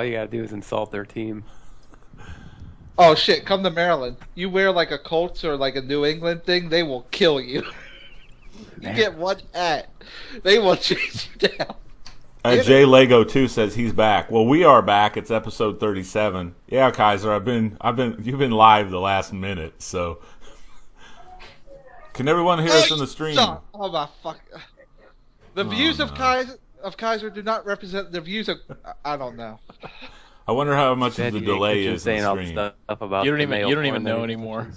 you gotta do is insult their team. Oh shit! Come to Maryland. You wear like a Colts or like a New England thing, they will kill you. You get one hat, they will chase you down. Jay Lego 2 says he's back. Well, we are back. It's episode 37. Yeah, Kaiser, you've been live the last minute, so can everyone hear us in the stream? Stop. Oh my fuck! The views of Kaiser do not represent the views of I don't know. I wonder how much of the delay is in the stream. Stuff about you don't even know anymore.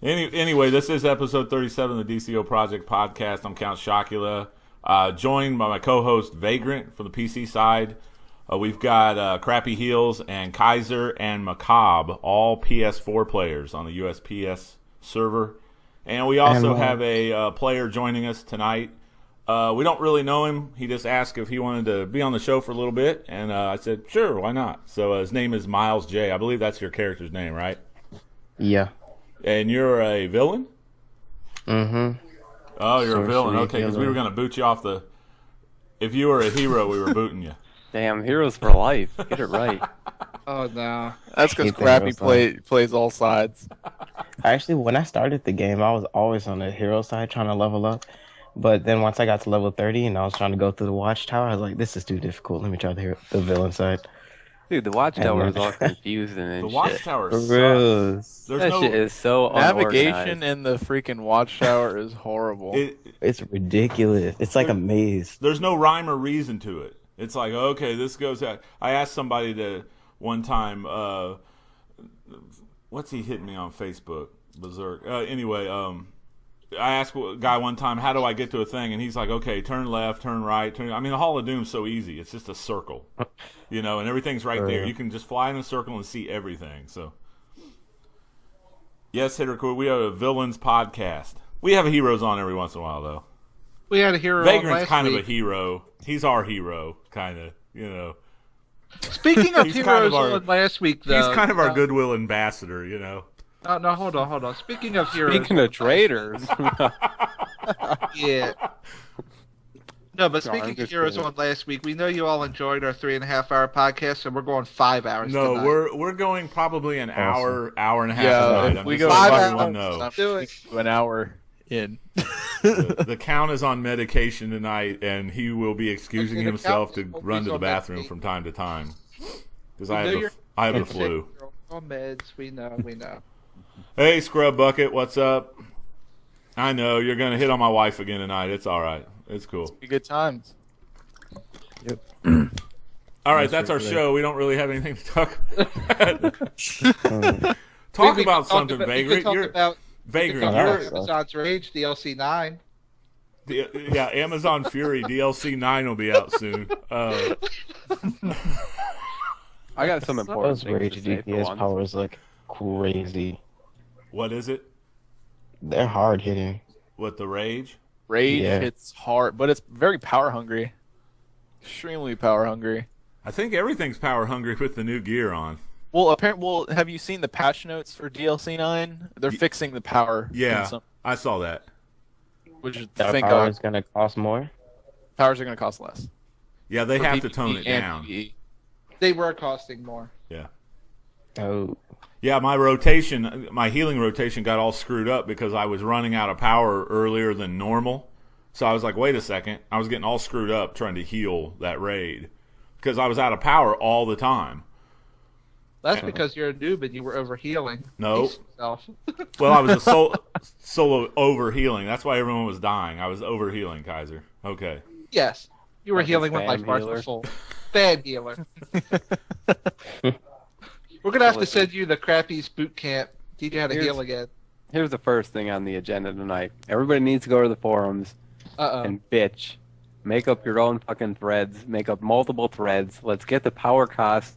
Anyway, this is episode 37 of the DCUO Project podcast. I'm Count Chocula, joined by my co-host Vagrant from the PC side. We've got Crappy Heels and Kaiser and Macabre, all PS4 players on the USPS server. And we also have a player joining us tonight. We don't really know him. He just asked if he wanted to be on the show for a little bit, and I said, sure, why not? So his name is MilesJay. I believe that's your character's name, right? Yeah. And you're a villain? Mm-hmm. Oh, you're a villain. Okay, because we were going to boot you off the... If you were a hero, we were booting you. Damn, heroes for life. Get it right. Oh no. That's because Crappy plays all sides. Actually, when I started the game, I was always on the hero side trying to level up. But then once I got to level 30 and I was trying to go through the watchtower, I was like, this is too difficult. Let me try the villain side. Dude, the watchtower is all confusing and The shit. watchtower sucks. That shit is so Navigation unorganized. in the freaking watchtower is horrible. It's ridiculous. It's like a maze. There's no rhyme or reason to it. It's like, okay, this goes out. I asked somebody to one time, what's he hitting me on Facebook? Berserk. Anyway, I asked a guy one time, how do I get to a thing? And he's like, okay, turn left, turn right. I mean, the Hall of Doom's so easy. It's just a circle, and everything's right there. You can just fly in a circle and see everything. So, yes, Hittercool, we have a villains podcast. We have heroes on every once in a while, though. We had a hero. Vagrant's last kind week. of a hero. He's our hero, kind of, Speaking of He's heroes kind of our- on last week, though. He's kind of our goodwill ambassador, No, hold on. Speaking of heroes. Speaking of traitors. Yeah. No, but No, speaking I'm of just heroes kidding. on last week, we know you all enjoyed our 3.5-hour podcast, so we're going 5 hours No, tonight. we're going probably an hour and a half Yeah, tonight. if I'm we just go letting 5 everyone hours, know. do it. An hour in. The Count is on medication tonight, and he will be excusing Okay, the himself to Count is run to the on bathroom medication. from time to time. Because We I know have you're- the flu. You're on meds, we know. Hey, Scrub Bucket, what's up? I know, you're going to hit on my wife again tonight. It's all right. It's cool. Be good times. All right, that's our show. We don't really have anything to talk about. Talk about something, Vagrant. Vagrant, you're... Amazon's Rage, DLC 9. Yeah, Amazon Fury DLC 9 will be out soon. I got some important Those things rage to say for DPS once. powers look crazy. What is it? They're hard hitting. What, the Rage? Rage, Yeah. it's hard, but it's very power hungry. Extremely power hungry. I think everything's power hungry with the new gear on. Well, have you seen the patch notes for DLC 9? They're fixing the power. Yeah, I saw that. Which is, That thank power God, is going to cost more. powers are going to cost less. Yeah, they For have to PvP tone it and down. PvE. They were costing more. Yeah. Oh. Yeah, my healing rotation got all screwed up because I was running out of power earlier than normal. So I was like, wait a second. I was getting all screwed up trying to heal that raid because I was out of power all the time. That's because you're a noob and you were overhealing. No. Pace yourself. Well, I was a solo overhealing. That's why everyone was dying. I was overhealing, Kaiser. Okay. Yes. You were Like a healing when spam life bars healer. were full. Bad healer. We're going to have to send you the Crappies boot camp. Teach you how to Here's- heal again. Here's the first thing on the agenda tonight. Everybody needs to go to the forums Uh-oh. and bitch. Make up your own fucking threads. Make up multiple threads. Let's get the power cost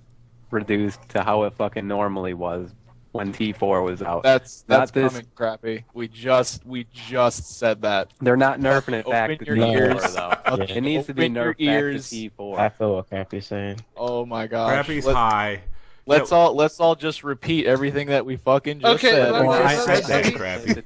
reduced to how it fucking normally was when T4 was out. That's Not this- coming, Crappy. We just said that. They're not nerfing it back to Open your T4 ears. though. Okay. It needs to be Open your nerfed back to ears. I T4. feel what Crappy's saying. Oh my gosh. Crappy's high. Let's all just repeat everything that we fucking just Okay, said. let me Well, just I said that, say- Crappy.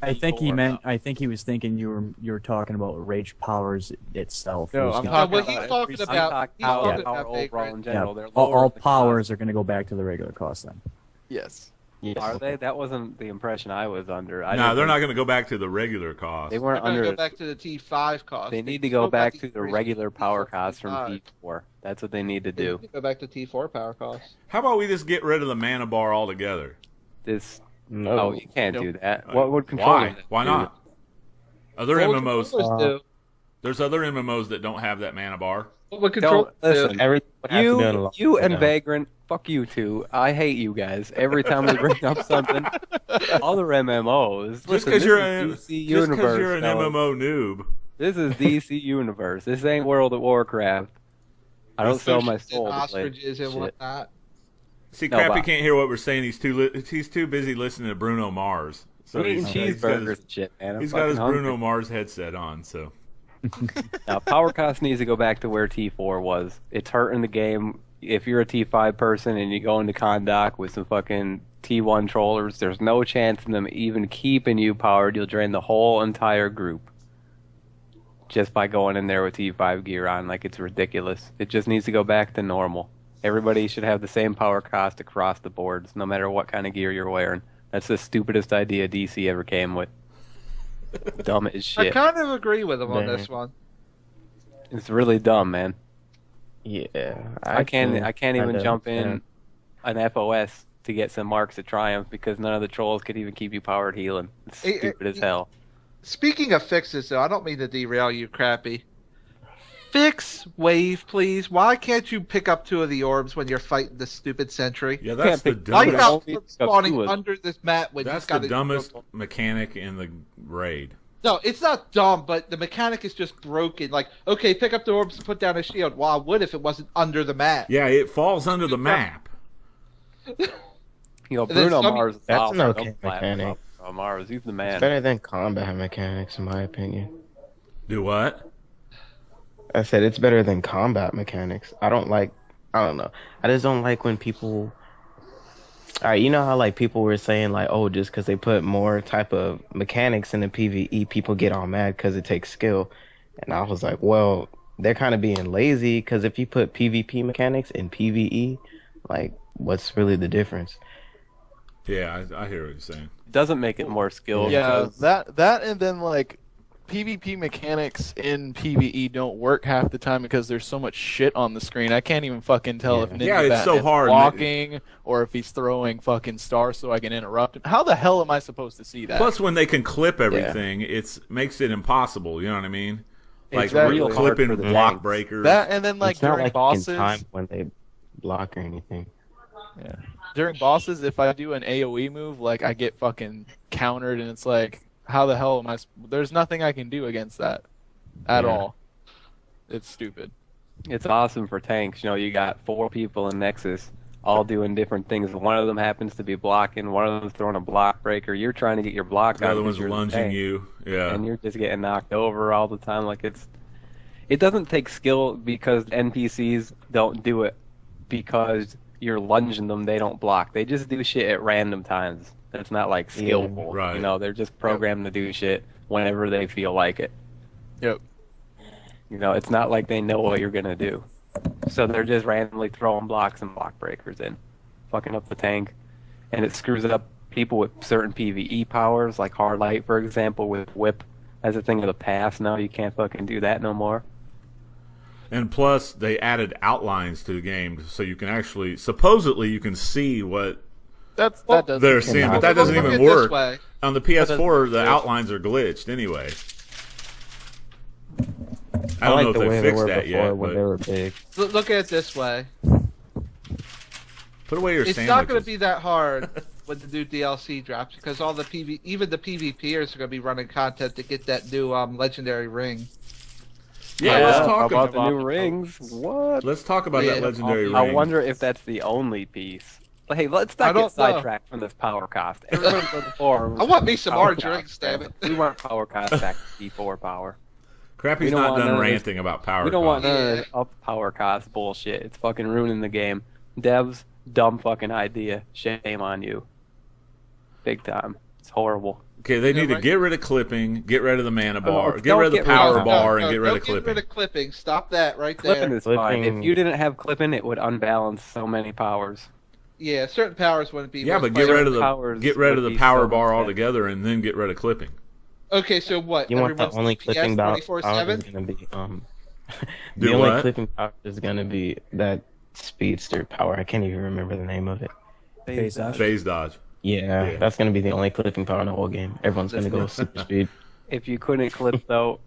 I think he was thinking you were talking about rage powers itself. No, It was I'm gonna- No, talking what about he's every talking single- about, he's power, talking power about overall Vagrant. in yeah, general. They're all lower in the powers are going to go back to the regular cost then. Yes. Yes. Are they? That wasn't the impression I was under. No, they're not going to go back to the regular cost. They We're weren't going to under. go back to the T5 cost. They need to Go go back to the increase regular power T4 cost from T5. T4. That's what they need to They do. need to go back to T4 power cost. How about we just get rid of the mana bar altogether? This. No. Oh, you can't Nope. do that. What would control Why? it? Why not? Other What would MMOs. controllers do? There's other MMOs that don't have that mana bar. What would controllers Don't listen. do? Everything would have to be unlocked You and now. Vagrant, fuck you two. I hate you guys. Every time we bring up something, other MMOs. Just Listen, because this you're, is just DC 'cause Universe. you're an fellas. MMO noob. This is DC Universe. This ain't World of Warcraft. I don't sell my Ostriches soul and to play ostriches and shit. whatnot. See, No, Crappy but- can't hear what we're saying. He's too busy listening to Bruno Mars. So I'm eating he's got cheeseburgers his, and shit, man. I'm he's got fucking his hungry. Bruno Mars headset on. So Now, power cost needs to go back to where T4 was. It's hurting the game. If you're a T5 person and you go into Condoc with some fucking T1 trollers, there's no chance in them even keeping you powered. You'll drain the whole entire group just by going in there with T5 gear on. Like, it's ridiculous. It just needs to go back to normal. Everybody should have the same power cost across the boards, no matter what kind of gear you're wearing. That's the stupidest idea DC ever came with. Dumb as I shit. kind of agree with him on Yeah. this one. It's really dumb, man. Yeah. I can't even kinda jump in understand. an FOS to get some marks of triumph because none of the trolls could even keep you powered healing. It's Hey, stupid as hell. Speaking of fixes, though, I don't mean to derail you, Crappy. Fix wave, please. Why can't you pick up 2 of the orbs when you're fighting the stupid sentry? yeah, that's the pick- Why Dumbest- dumbest. out only from pick up spawning 2 of them. under this mat when That's you've got the to dumbest mechanic in the raid. No, it's not dumb, but the mechanic is just broken. Like, okay, pick up the orbs and put down a shield. Well, I would if it wasn't under the mat. Yeah, it falls under the map. You know, then Bruno some- Mars is That's awesome. an okay Don't blast mechanic. Bruno Mars, he's the man. It's better than combat mechanics, in my opinion. Do what? I said it's better than combat mechanics. I don't know. I just don't like when people. Alright, you know how like people were saying like, oh, just because they put more type of mechanics in the PvE, people get all mad because it takes skill. And I was like, well, they're kind of being lazy because if you put PvP mechanics in PvE, like, what's really the difference? Yeah, I hear what you're saying. It doesn't make it more skilled. Yeah, because that and then like PvP mechanics in PvE don't work half the time because there's so much shit on the screen. I can't even fucking tell if Ninja Yeah, it's so Batman's hard. blocking or if he's throwing fucking stars so I can interrupt him. How the hell am I supposed to see that? Plus, when they can clip everything, it makes it impossible. You know what I mean? Like Exactly. real Real hard clipping for the block tanks. breakers. that and then like It's not during like bosses, in time when they block or anything. during bosses, if I do an AOE move, like I get fucking countered, and it's like, how the hell am I? There's nothing I can do against that at Yeah. all. It's stupid. it's awesome for tanks. You know, you got 4 people in Nexus all doing different things. One of them happens to be blocking. One of them's throwing a block breaker. You're trying to get your block the out other because one's you're the lunging tank, you. Yeah. and you're just getting knocked over all the time. Like it doesn't take skill because NPCs don't do it because you're lunging them. They don't block. They just do shit at random times. That's not like skillful. right. You know, they're just programmed to do shit whenever they feel like it. Yep. You know, it's not like they know what you're gonna do. So they're just randomly throwing blocks and block breakers in, fucking up the tank, and it screws up people with certain PvE powers, like Hard Light, for example, with Whip as a thing of the past. Now you can't fucking do that no more. And plus, they added outlines to the game, so you can actually, supposedly, you can see what That doesn't. they're seeing, but that doesn't Look even at it this work. way. On the PS4, the work. outlines are glitched anyway. I I don't like know the if way they they fixed were that before yet, when they but were big. Look at it this way. put away your It's sandwiches. not going to be that hard when the new DLC drops because all the even the PvPers are going to be running content to get that new legendary ring. Yeah, let's talk about about the new rings. What? Let's talk about Yeah. that legendary ring. I wonder if that's the only piece. But hey, let's I not don't get sidetracked from this power cost. Everybody go to the forums. I want me some Power orange cost. rings, damn it. We want power cost back to D4 power. Crappy's We don't not want done none of this- ranting about power We don't want cost. none of this up power cost bullshit. It's fucking ruining the game. Devs, Dumb fucking idea. Shame on you. Big time. It's horrible. Okay, they need to get rid of clipping, get rid of the mana bar, get rid of the power bar, and get rid of clipping. Get rid of clipping. Stop that right Clipping there. is fine. If you didn't have clipping, it would unbalance so many powers. Yeah, certain powers wouldn't be. Yeah, but played. get rid of the power bar altogether, and then get rid of clipping. Okay, so what? You want the only clipping power is 24/7? gonna be Do the only what? clipping power is gonna be that speedster power. I can't even remember the name of it. Phase dodge. Phase dodge. Yeah, that's gonna be the only clipping power in the whole game. Everyone's gonna go super speed. If you couldn't clip, though,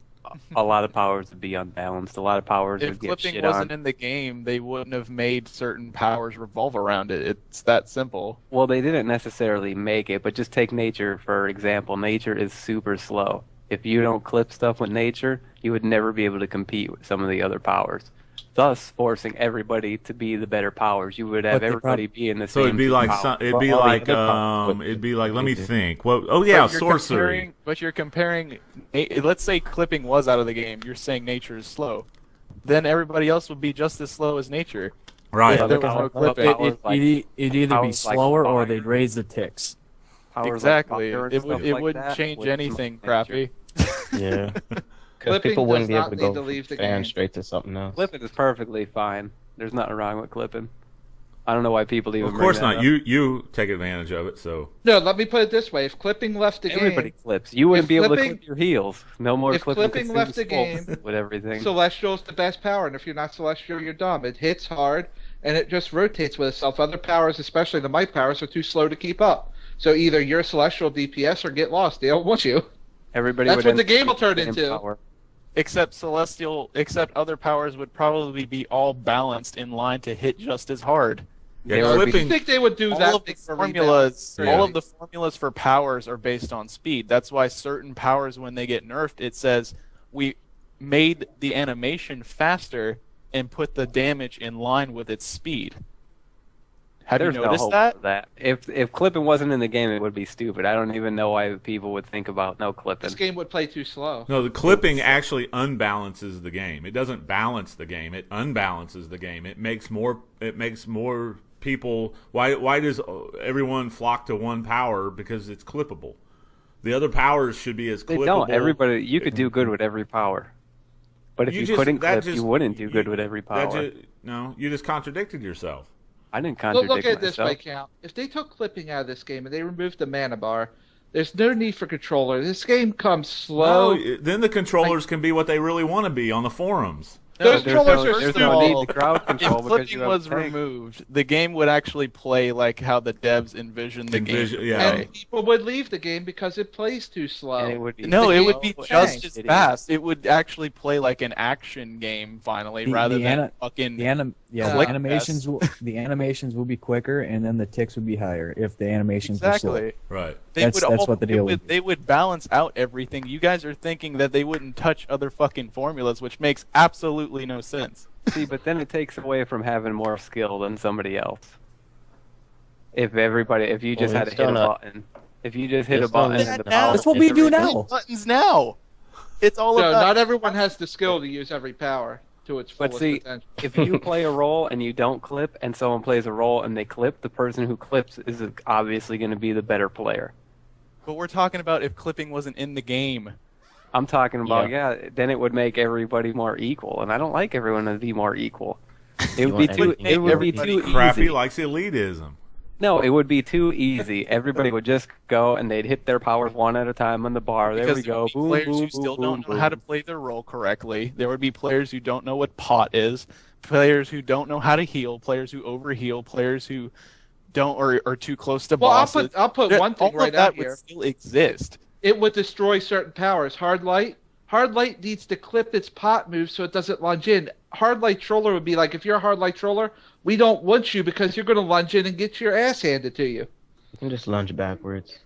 a lot of powers would be unbalanced. A lot of powers If would get clipping shit wasn't on. in the game, they wouldn't have made certain powers revolve around it. It's that simple. Well, they didn't necessarily make it, but just take nature, for example. Nature is super slow. If you don't clip stuff with nature, you would never be able to compete with some of the other powers. Thus, forcing everybody to be the better powers. You would have But they everybody be in the So same. it'd be like power. it'd be Well, all the like other powers it'd be like let me do. think. Well, oh yeah, But you're sorcery. But you're comparing. Let's say clipping was out of the game. You're saying nature is slow. Then everybody else would be just as slow as nature. Right. Yeah, there was no clipping. Powers It'd either be powers like slower or fire. they'd raise the ticks. Powers like Exactly. fire and It stuff would. It like wouldn't that change would anything, slow nature. Crappy. Yeah, because Clipping people wouldn't does be able not to need go to leave the fan game. straight to something else. Clipping is perfectly fine. There's nothing wrong with clipping. I don't know why people even. Of course bring that not. up. You take advantage of it. So No, let me put it this way: if clipping left the Everybody game, clips. You wouldn't If be able to clipping- clip your heels. No more if clipping. clipping consumes left the bolts game, with everything. Celestial's the best power, and if you're not Celestial, you're dumb. It hits hard, and it just rotates with itself. Other powers, especially the might powers, are too slow to keep up. So either you're Celestial DPS or get lost. They don't want you. Everybody That's would what end the up game will with the turn same into. power. Except other powers would probably be all balanced in line to hit just as hard. They yeah, would be- I clipping. think they would do that. All of the thing for formulas, rebalance. Yeah. all of the formulas for powers are based on speed. That's why certain powers, when they get nerfed, it says we made the animation faster and put the damage in line with its speed. Have There's you no noticed hope that? for that. If clipping wasn't in the game, it would be stupid. I don't even know why people would think about no clipping. This game would play too slow. No, the clipping actually unbalances the game. It doesn't balance the game. It unbalances the game. It makes more. It makes more people. Why does everyone flock to one power? Because it's clippable. The other powers should be as They clippable. don't. Everybody, you could do good with every power, but if you, couldn't clip, you wouldn't do good with every power. No, you just contradicted yourself. I didn't contradict Look at it this myself. way, Count. If they took clipping out of this game and they removed the mana bar, there's no need for controller. This game comes slow. No, then the controllers can be what they really want to be on the forums. Those There's controllers no, are there's stupid. no need to crowd control If because clipping you have was a tank. removed, the game would actually play like how the devs envisioned the game. to Yeah. play. And people would leave the game because it plays too slow. And it would be No, The it game would be will just change. as Idiot. fast. It would actually play like an action game finally, The- rather the than ana- fucking. The Click animations will be quicker, and then the ticks would be higher if the animations were slow. Exactly. Right. That's what the deal would be. They would balance out everything. You guys are thinking that they wouldn't touch other fucking formulas, which makes absolutely no sense. See, but then it takes away from having more skill than somebody else. If you just Well, had to it's hit a still not- button, if you just hit a It's still button not- and the Now- power That's what hits we do everything- now. Buttons now. It's all No, about. not everyone has the skill to use every power to its But fullest see, potential. if you play a role and you don't clip, and someone plays a role and they clip, the person who clips is obviously going to be the better player. But we're talking about if clipping wasn't in the game. I'm talking about, then it would make everybody more equal, and I don't like everyone to be more equal. It You would be want too. everything It would be everybody too Crappy easy. likes elitism. No, it would be too easy. Everybody would just go and they'd hit their powers one at a time on the bar. There Because we there go. would be Boom, players boom, who still boom, don't boom, know how to boom. play their role correctly. There would be players who don't know what pot is, players who don't know how to heal, players who overheal, players who don't or are too close to Well, bosses. I'll put one thing all right of that out here. would still exist. It would destroy certain powers. Hard light needs to clip its pot move so it doesn't lunge in. Hard light troller would be like, if you're a hard light troller, we don't want you because you're going to lunge in and get your ass handed to you. You can just lunge backwards.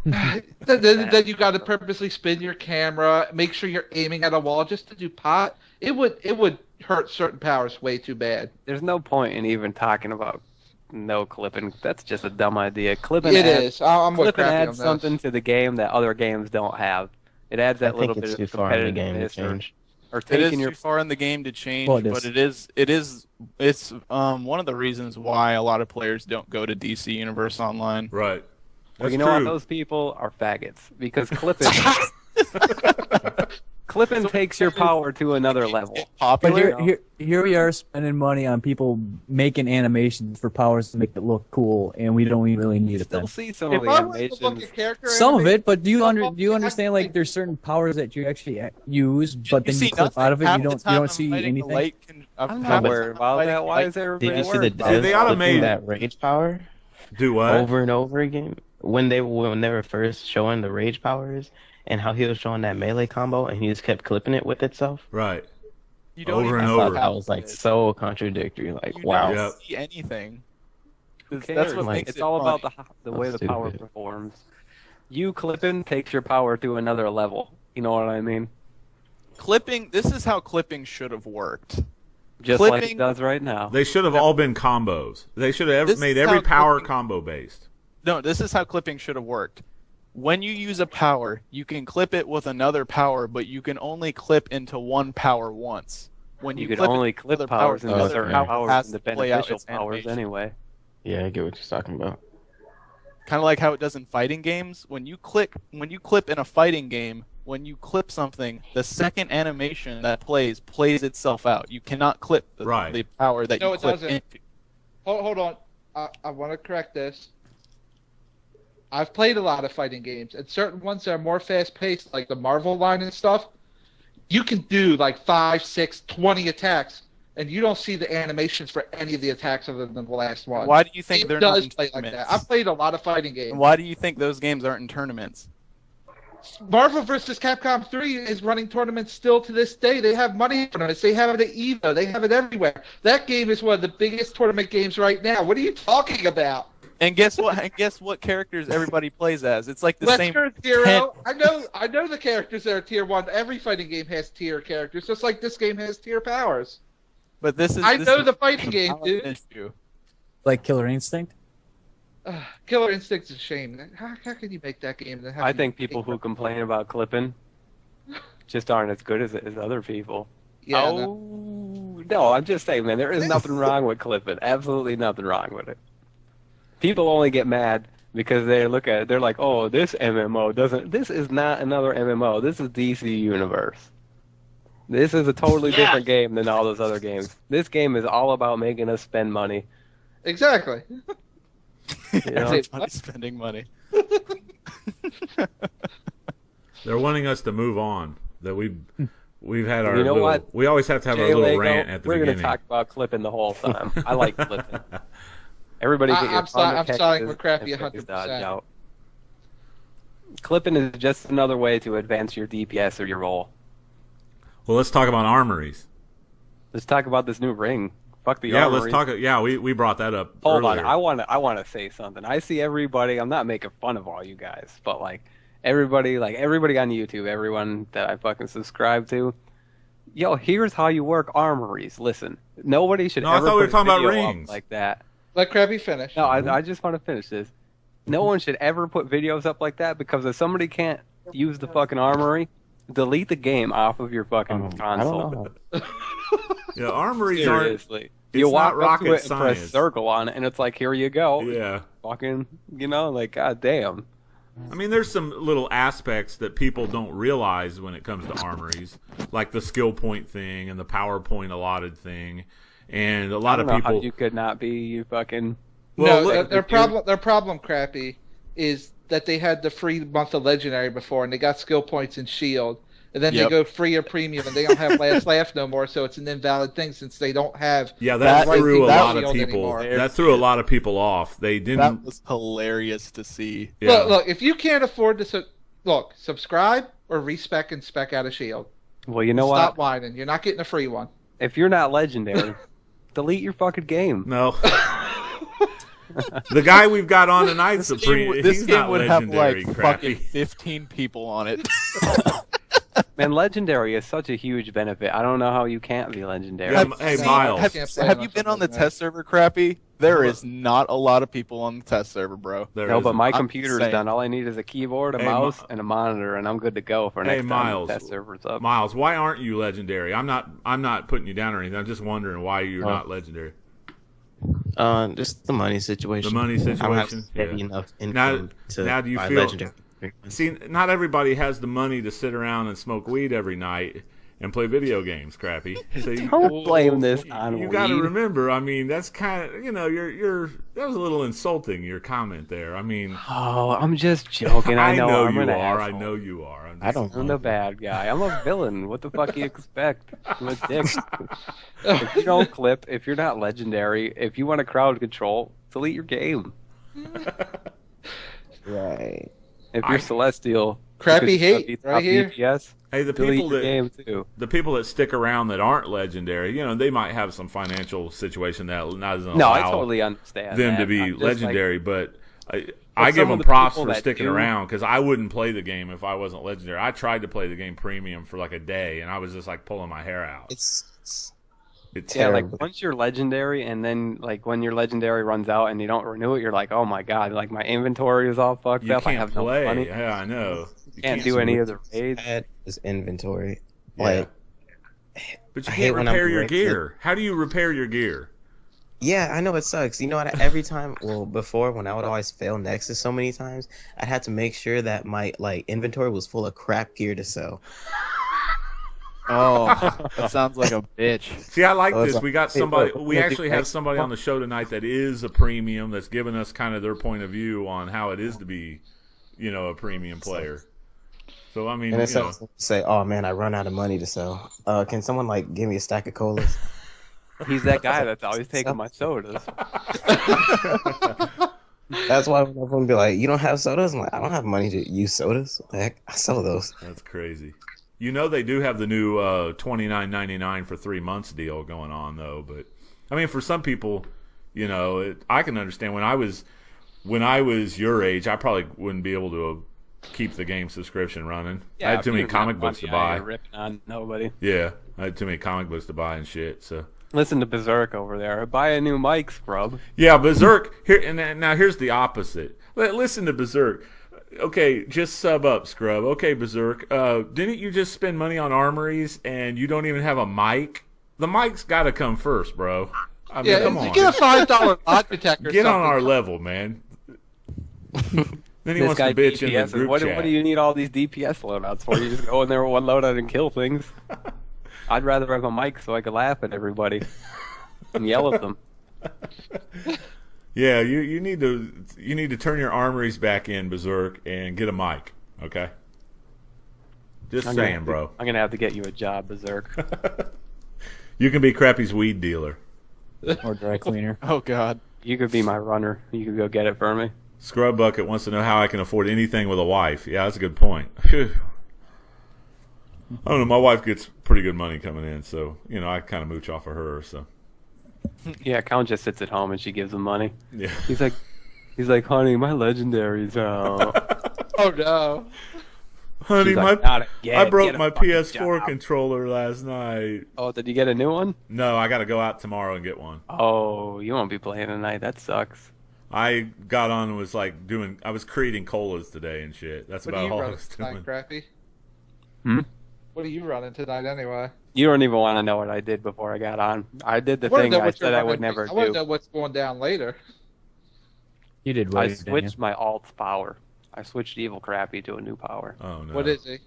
then you got to purposely spin your camera, make sure you're aiming at a wall just to do pot. It would hurt certain powers way too bad. There's no point in even talking about no clipping. That's just a dumb idea. Clipping It adds, is. I'm with clipping Crappy on adds this. something to the game that other games don't have. It adds I that think little it's bit too of far in the game to competitiveness. change. or It is taking your too far in the game to change, Well, it but it's one of the reasons why a lot of players don't go to DC Universe Online. Right. Well, That's you know true. what? Those people are faggots because clipping takes your power to another level. But Popular. here we are spending money on people making animations for powers to make it look cool, and we don't even really You need it still then. see some If of the I wanted to look animations. at character Some of animation, it, but do you I understand like think- there's certain powers that you actually use, but then you see clip nothing. out of it, Half you the don't time I'm see fighting anything. the light I'm not worried about that. Why is Did everybody you see the worried about Dude, devs they oughta flipping made- that rage power Do what? over and over again when they were first showing the rage powers and how he was showing that melee combo and he just kept clipping it with itself? Right. You don't Over even and I over. thought that was like so contradictory. Like, you wow. don't Yep. see anything. Who That's cares? what Like, makes It's it all about funny. the way the That's power stupid. performs. You clipping takes your power to another level. You know what I mean? Clipping. This is how clipping should have worked. Just like Clipping- it does right now. They should have all been combos. They should have This made is every how power clipping- combo based. No, this is how clipping should have worked. When you use a power, you can clip it with another power, but you can only clip into one power once. When You you could clip only into clip another powers power, into Oh, the certain okay. power powers has and the to play out beneficial its powers animation. anyway. Yeah, I get what you're talking about. Kind of like how it does in fighting games. When you clip in a fighting game, when you clip something, the second animation that plays itself out. You cannot clip Right. the power that No, you it clip doesn't. into. Hold on. I want to correct this. I've played a lot of fighting games, and certain ones that are more fast-paced, like the Marvel line and stuff, you can do like 5, 6, 20 attacks, and you don't see the animations for any of the attacks other than the last one. Why do you think it they're not does in play like tournaments? that. I've played a lot of fighting games. And why do you think those games aren't in tournaments? Marvel vs. Capcom 3 is running tournaments still to this day. They have money tournaments. They have it at EVO. They have it everywhere. That game is one of the biggest tournament games right now. What are you talking about? And guess what? And guess what characters everybody plays as? It's like the same. Wesker, Zero. I know the characters that are tier 1. Every fighting game has tier characters, just like this game has tier powers. But this is. I this know is the fighting game, an dude. issue. Like Killer Instinct. Killer Instinct's a shame. How can you make that game? And then have I you think people who complain about clipping just aren't as good as other people. Yeah, Oh, no, I'm just saying, man, there is nothing wrong with clipping. Absolutely nothing wrong with it. People only get mad because they look at it, they're like, oh, this MMO doesn't, this is not another MMO. This is DC Universe. This is a totally different game than all those other games. This game is all about making us spend money. exactly. Everybody's spending money. They're wanting us to move on. That we've had our. You know little, what? We always have to have Jay our little Lego, rant at the we're beginning. going to talk about clipping the whole time. I like clipping. Everybody get your I'm siding Texas with Crappy and Vegas 100%. Dodge out. Clipping is just another way to advance your DPS or your roll. Well, let's talk about armories. Let's talk about this new ring. Fuck the Yeah, armories. let's talk. Yeah, we brought that up. Hold earlier. on, I want to say something. I see everybody. I'm not making fun of all you guys, but like everybody on YouTube, everyone that I fucking subscribe to. Yo, here's how you work armories. Listen, nobody should No, I ever thought we put were talking a about video up rings. like that. Let Crappy finish. No, I just want to finish this. No one should ever put videos up like that because if somebody can't use the fucking armory, delete the game off of your fucking I don't console. know. Yeah, armories aren't. Seriously. You it's walk not up to rocket it and press science. circle on it, and it's like, here you go. Yeah. Fucking, like, goddamn. I mean, there's some little aspects that people don't realize when it comes to armories, like the skill point thing and the power point allotted thing, and a lot I of don't know how people. you could not be, you fucking. Well, no, look, their problem, Crappy, is that they had the free month of Legendary before, and they got skill points in Shield, and then Yep. they go free or premium, and they don't have Last Laugh no more, so it's an invalid thing since they don't have. Yeah, that That- threw a that lot of shield people. anymore. That threw a lot of people off. They That didn't. was hilarious to see. Yeah. Look, if you can't afford to, subscribe or respec and spec out of Shield. Well, you know Stop what? whining. You're not getting a free one. If you're not legendary, delete your fucking game. No. The guy we've got on tonight's This Supreme. game, this He's game not would have legendary, like Crappy. fucking 15 people on it. Man, legendary is such a huge benefit. I don't know how you can't be legendary. Yeah, hey, Miles. Can't play Have on you been something on the like that. test server, Crappy? There is not a lot of people on the test server, bro. There No, but isn't. my I'm computer's saying. done. All I need is a keyboard, a Hey, mouse, and a monitor, and I'm good to go for Hey, next time Miles. the test server's up. Miles, why aren't you legendary? I'm not putting you down or anything. I'm just wondering why you're not legendary. Just the money situation. The money I don't have situation. steady Yeah. enough Now- income to now do you buy feel- legendary. See, not everybody has the money to sit around and smoke weed every night and play video games, Crappy. So Don't blame this on you weed. got to remember. I mean, that's kind of you're that was a little insulting. Your comment there. I mean, Oh, I'm just joking. I know I'm you an are. asshole. I know you are. I'm I just- don't I'm know. the bad guy. I'm a villain. What the fuck you expect? I'm a dick. If you don't clip, if you're not legendary, if you want to crowd control, delete your game. Right. If you're I- celestial, Crappy because you have hate these right top here. DPS, Hey, the delete people your that game too. the people that stick around that aren't legendary, they might have some financial situation that doesn't No, allow I totally understand them that. to be I'm just like- legendary. But I give some them of the props people for that sticking do- around because I wouldn't play the game if I wasn't legendary. I tried to play the game premium for like a day, and I was just like pulling my hair out. It's It's Yeah, terrible. like once you're legendary, and then like when your legendary runs out and you don't renew it, you're like, oh my god, like my inventory is all fucked you up. I can't have play. no money. Yeah, I know. You Can't do any of the raids. bad is inventory. Yeah. Like, But you I hate can't when I'm repair your breaking- gear. How do you repair your gear? yeah, I know it sucks. You know what? Every time, well, before when I would always fail Nexus so many times, I'd have to make sure that my inventory was full of crap gear to sell. Oh, that sounds like a bitch. See, I like Oh, it's this. like- We got hey, somebody. look, We look, actually hey, have somebody on the show tonight that is a premium. That's giving us kind of their point of view on how it is to be, a premium player. So I mean, And it sucks to say, "Oh man, I run out of money to sell. Can someone give me a stack of colas?" He's that guy that's always taking my sodas. That's why when everyone be like, "You don't have sodas?" I'm like, "I don't have money to use sodas. Heck, I sell those." that's crazy. They do have the new $29.99 for 3 months deal going on though. But I mean, for some people, I can understand. When I was your age, I probably wouldn't be able to keep the game subscription running. I had too many comic books to buy. Ripping on nobody. Yeah, I had too many comic books to buy and shit. So Listen to Berserk over there. Buy a new mic, scrub. yeah, Berserk here. And now here's the opposite. Listen to Berserk. Okay, just sub up, scrub. Okay, Berserk. Didn't you just spend money on armories and you don't even have a mic? The mic's got to come first, bro. I mean, Yeah, come on. get a $5 lot detector. Get on something. our level, man. Then he This wants guy to bitch in the DPS. group What chat. do you need all these DPS loadouts for? You just go in there with one loadout and kill things. I'd rather have a mic so I could laugh at everybody and yell at them. Yeah, you need to turn your armories back in, Berserk, and get a mic. Okay. Just I'm saying, bro. I'm gonna have to get you a job, Berserk. You can be Crappy's weed dealer. Or dry cleaner. Oh God. You could be my runner. You could go get it for me. Scrub Bucket wants to know how I can afford anything with a wife. Yeah, that's a good point. Phew. I don't know. My wife gets pretty good money coming in, so I kind of mooch off of her. So Yeah, Count just sits at home and she gives him money. yeah. He's like, honey, my legendary's out. Oh no. Honey, She's like, "Not again. I broke Get a my fucking PS4 job." controller last night. Oh, did you get a new one? No, I got to go out tomorrow and get one. Oh, you won't be playing tonight. That sucks. I got on and was I was creating colas today and shit. That's What are about you all I running was tonight, doing. Crappy? Hmm? What are you running tonight anyway? You don't even want to know what I did before I got on. I did the wanna thing know I what you're said I would running. never I want to do. know what's going down later. You did I right, didn't you? switched my alt's power. I switched Evil Crappy to a new power. Oh no. What is he?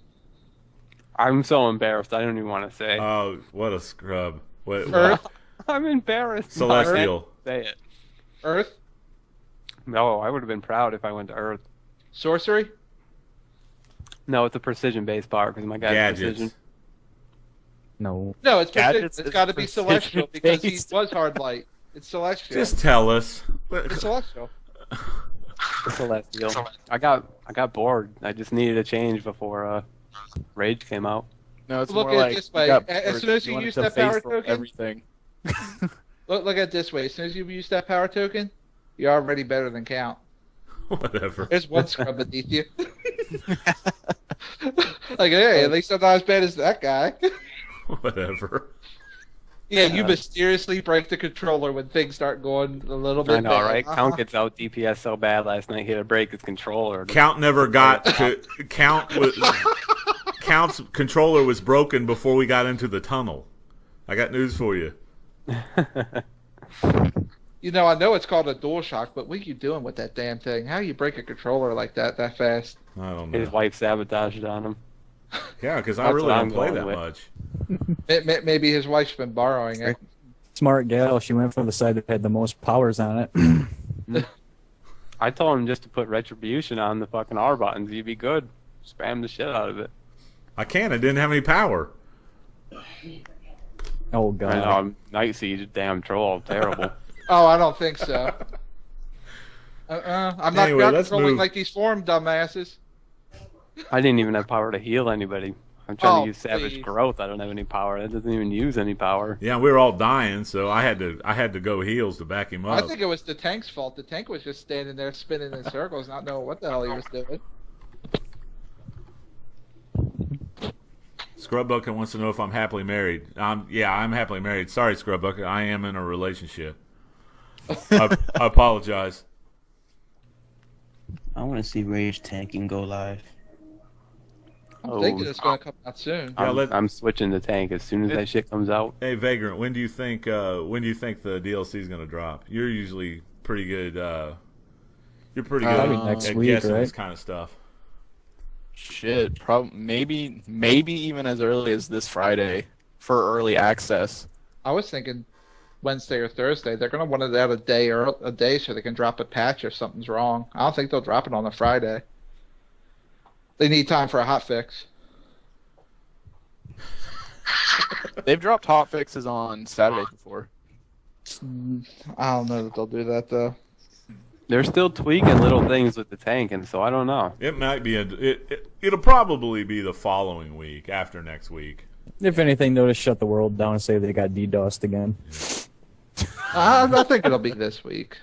I'm so embarrassed. I don't even want to say. Oh, what a scrub. What, Earth? I'm embarrassed. Celestial. Say it. Earth? No, I would have been proud if I went to Earth. Sorcery? No, it's a precision-based power because my guy's Gadgets. precision. No. No, it's Gadgets it's is got to be celestial because he precision-based. was hard light. It's celestial. Just tell us. It's celestial. It's Celestial. I got bored. I just needed a change before Rage came out. No, it's Look more at it like this way. you got As bored. soon as you wanted use to that face power roll token- everything. Look at it this way. As soon as you use that power token, you're already better than Count. Whatever. There's one scrub beneath you. Like, hey, at least I'm not as bad as that guy. Whatever. Yeah, you mysteriously break the controller when things start going a little bit I know, bad. right? Count gets out DPS so bad last night, he had to break his controller. Count never got to Count's controller was broken before we got into the tunnel. I got news for you. You know, I know it's called a DualShock, but what are you doing with that damn thing? How you break a controller like that fast? I don't know. His wife sabotaged on him. Yeah, because I That's really what don't I'm play going that with. much. Maybe his wife's been borrowing it. Smart gal. She went for the side that had the most powers on it. I told him just to put retribution on the fucking R buttons. You'd be good. Spam the shit out of it. I can't. I didn't have any power. Oh I god. know, Night Siege, damn troll, terrible. Oh, I don't think so. I'm not Anyway, let's controlling move. like these forum dumbasses. I didn't even have power to heal anybody. I'm trying Oh, to use Savage please. Growth. I don't have any power. That doesn't even use any power. Yeah, we were all dying, so I had to go heals to back him I up. think it was the tank's fault. The tank was just standing there spinning in circles, not knowing what the hell he was doing. Scrub Bucket wants to know if I'm happily married. Yeah, I'm happily married. Sorry, Scrub Bucket. I am in a relationship. I apologize. I want to see Rage Tanking go live. I'm thinking it's going to come out soon. Yeah, I'm switching to tank as soon as that shit comes out. Hey, Vagrant, when do you think the DLC is going to drop? You're usually pretty good. You're pretty good Probably at next guessing week, this right? kind of stuff. Shit, maybe even as early as this Friday for early access. I was thinking Wednesday or Thursday. They're going to want it out a day so they can drop a patch if something's wrong. I don't think they'll drop it on a Friday. They need time for a hot fix. They've dropped hot fixes on Saturday before. I don't know that they'll do that though. They're still tweaking little things with the tank, and so I don't know. It might be it'll probably be the following week after next week. If anything, they'll just shut the world down and say they got DDoSed again. I think it'll be this week.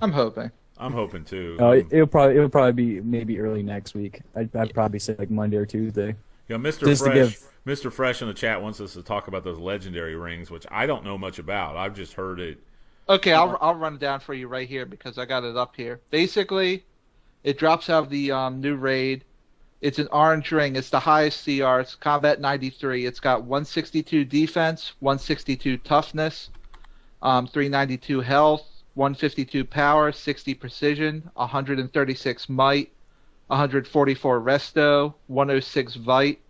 I'm hoping. I'm hoping too. It'll probably be maybe early next week. I'd probably say like Monday or Tuesday. Yeah, Just to give- Mr. Fresh in the chat wants us to talk about those legendary rings, which I don't know much about. I've just heard it. Okay, I'll run it down for you right here because I got it up here. Basically, it drops out of the new raid. It's an orange ring. It's the highest CR. It's Combat 93. It's got 162 defense, 162 toughness, 392 health, 152 power, 60 precision, 136 might, 144 resto, 106 vite,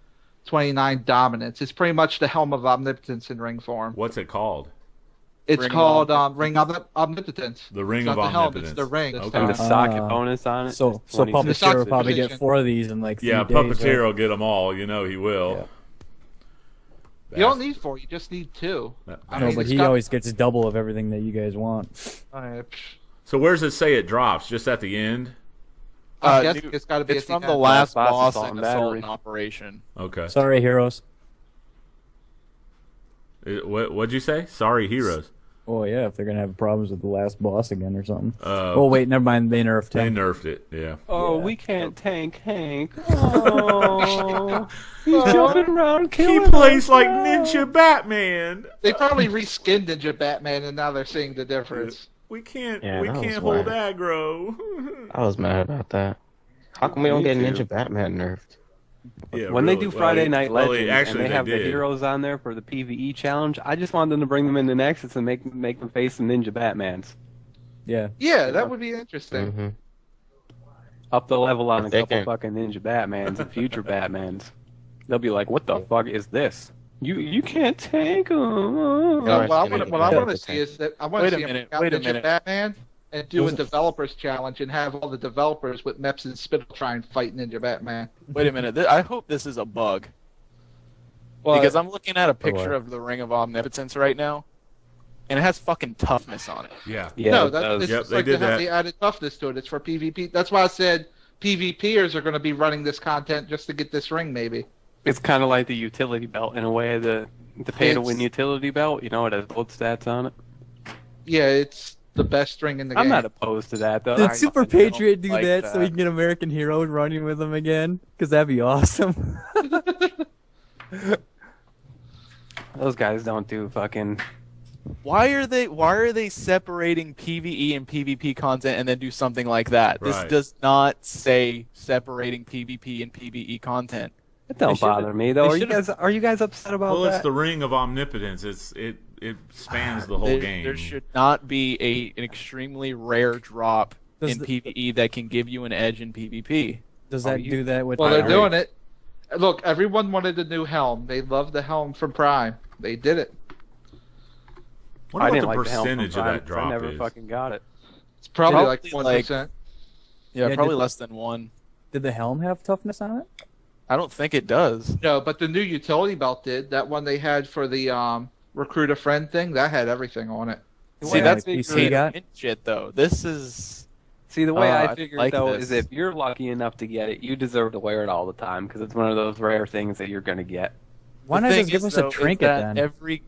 29 dominance. It's pretty much the Helm of Omnipotence in ring form. What's it called? It's Ring of called Ring of Omnipotence. The Ring It's of not the helm, Omnipotence. it's the ring. Okay. And the It's socket bonus on it. So is 26. Puppeteer will probably position. get 4 of these in like 3 Yeah, days. Puppeteer right? will get them all. You know he will. You don't need 4, you just need 2. I No, mean, but it's he got- always gets double of everything that you guys want. So where's it say it drops? Just at the end? I'm guessing New- it's got to be It's at the from end. the last Boss boss Assault in and Assault Battery. and Operation. Okay. Sorry, heroes. What'd you say? Sorry, heroes. Oh yeah, if they're gonna have problems with the last boss again or something. Uh, Oh wait, never mind. They nerfed They him. nerfed it. Yeah. Oh, Yeah. we can't tank Hank. Oh, he's jumping around, He killing plays us. like Ninja Batman. They probably reskinned Ninja Batman, and now they're seeing the difference. We can't. Yeah, we that was can't hold whack. aggro. I was mad about that. How come we don't Me get too. Ninja Batman nerfed? Yeah, When they really. do Friday Night Well, Legends actually, and they have did. the heroes on there for the PvE challenge, I just wanted them to bring them into Nexus and make them face some Ninja Batmans. Yeah. Yeah, that would be interesting. Mm-hmm. Up the level on a They couple can- fucking Ninja Batmans and future Batmans. They'll be like, what the fuck is this? You can't tank them. Yeah. What I want to see is that I want Wait to a see him minute, out wait a Ninja minute. Batman and do a Wasn't- developers challenge and have all the developers with Meps and Spittle try and fight Ninja Batman. Wait a minute. I hope this is a bug. Well, Because I'm looking at a picture what? of the Ring of Omnipotence right now, and it has fucking toughness on it. Yeah. Yeah, no, it that's does. it's Yep, just they like did that. they added toughness to it. It's for PvP. That's why I said PvPers are going to be running this content just to get this ring, maybe. It's kind of like the utility belt in a way. The pay-to-win It's- utility belt. You know, it has both stats on it. Yeah, it's the best ring in the I'm game. not opposed to that though. Did I- Super don't Patriot do like that so he that. can get American Hero running with him again? Because that'd be awesome. Those guys don't do fucking. Why are they separating PvE and PvP content and then do something like that? This Right. does not say separating PvP and PvE content. It don't They should've- bother me though. they Are you guys upset about Well, that? it's the ring of omnipotence. It spans the whole game. There should not be an extremely rare drop Does in the- PvE that can give you an edge in PvP. Does that you- do that with? Well, they're agree. doing it. Look, everyone wanted a new helm. They loved the helm from Prime. They did it. I I wonder didn't what like the the helm from percentage of Prime, that 'cause drop I never is. fucking got it. It's probably Probably like like- 1%. Yeah, Yeah, probably did- less than 1. Did the helm have toughness on it? I don't think it does. No, but the new utility belt did. That one they had for the recruit a friend thing, that had everything on it. See, Yeah, that's like big PC got? shit though. This is See, the way I I figure like it though this. is if you're lucky enough to get it, you deserve to wear it all the time because it's one of those rare things that you're gonna get. Why the not thing just give is, us though, a is trinket that then?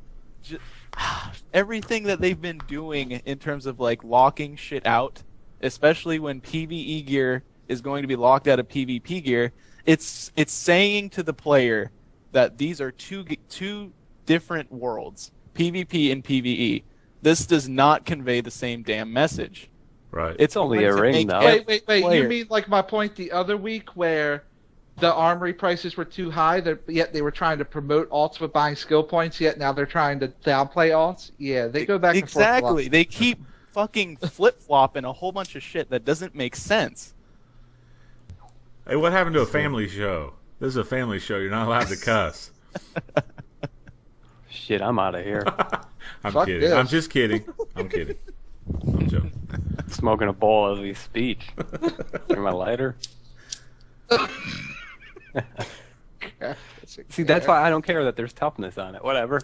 Everything that they've been doing in terms of like locking shit out, especially when PvE gear is going to be locked out of PvP gear, it's saying to the player that these are two different worlds, PvP and PvE. This does not convey the same damn message. Right. It's only going a to ring, make though. every Wait. player- You mean like my point the other week where the armory prices were too high, yet they were trying to promote alts with buying skill points, yet now they're trying to downplay alts? Yeah, they go back and forth. a lot. Exactly. They keep fucking flip-flopping a whole bunch of shit that doesn't make sense. Hey, what happened to a family show? This is a family show. You're not allowed to cuss. Shit, I'm out of here. I'm Fuck kidding. this. I'm just kidding. I'm kidding. I'm joking. Smoking a bowl as we speak. Bring my lighter. See, that's why I don't care that there's toughness on it. Whatever.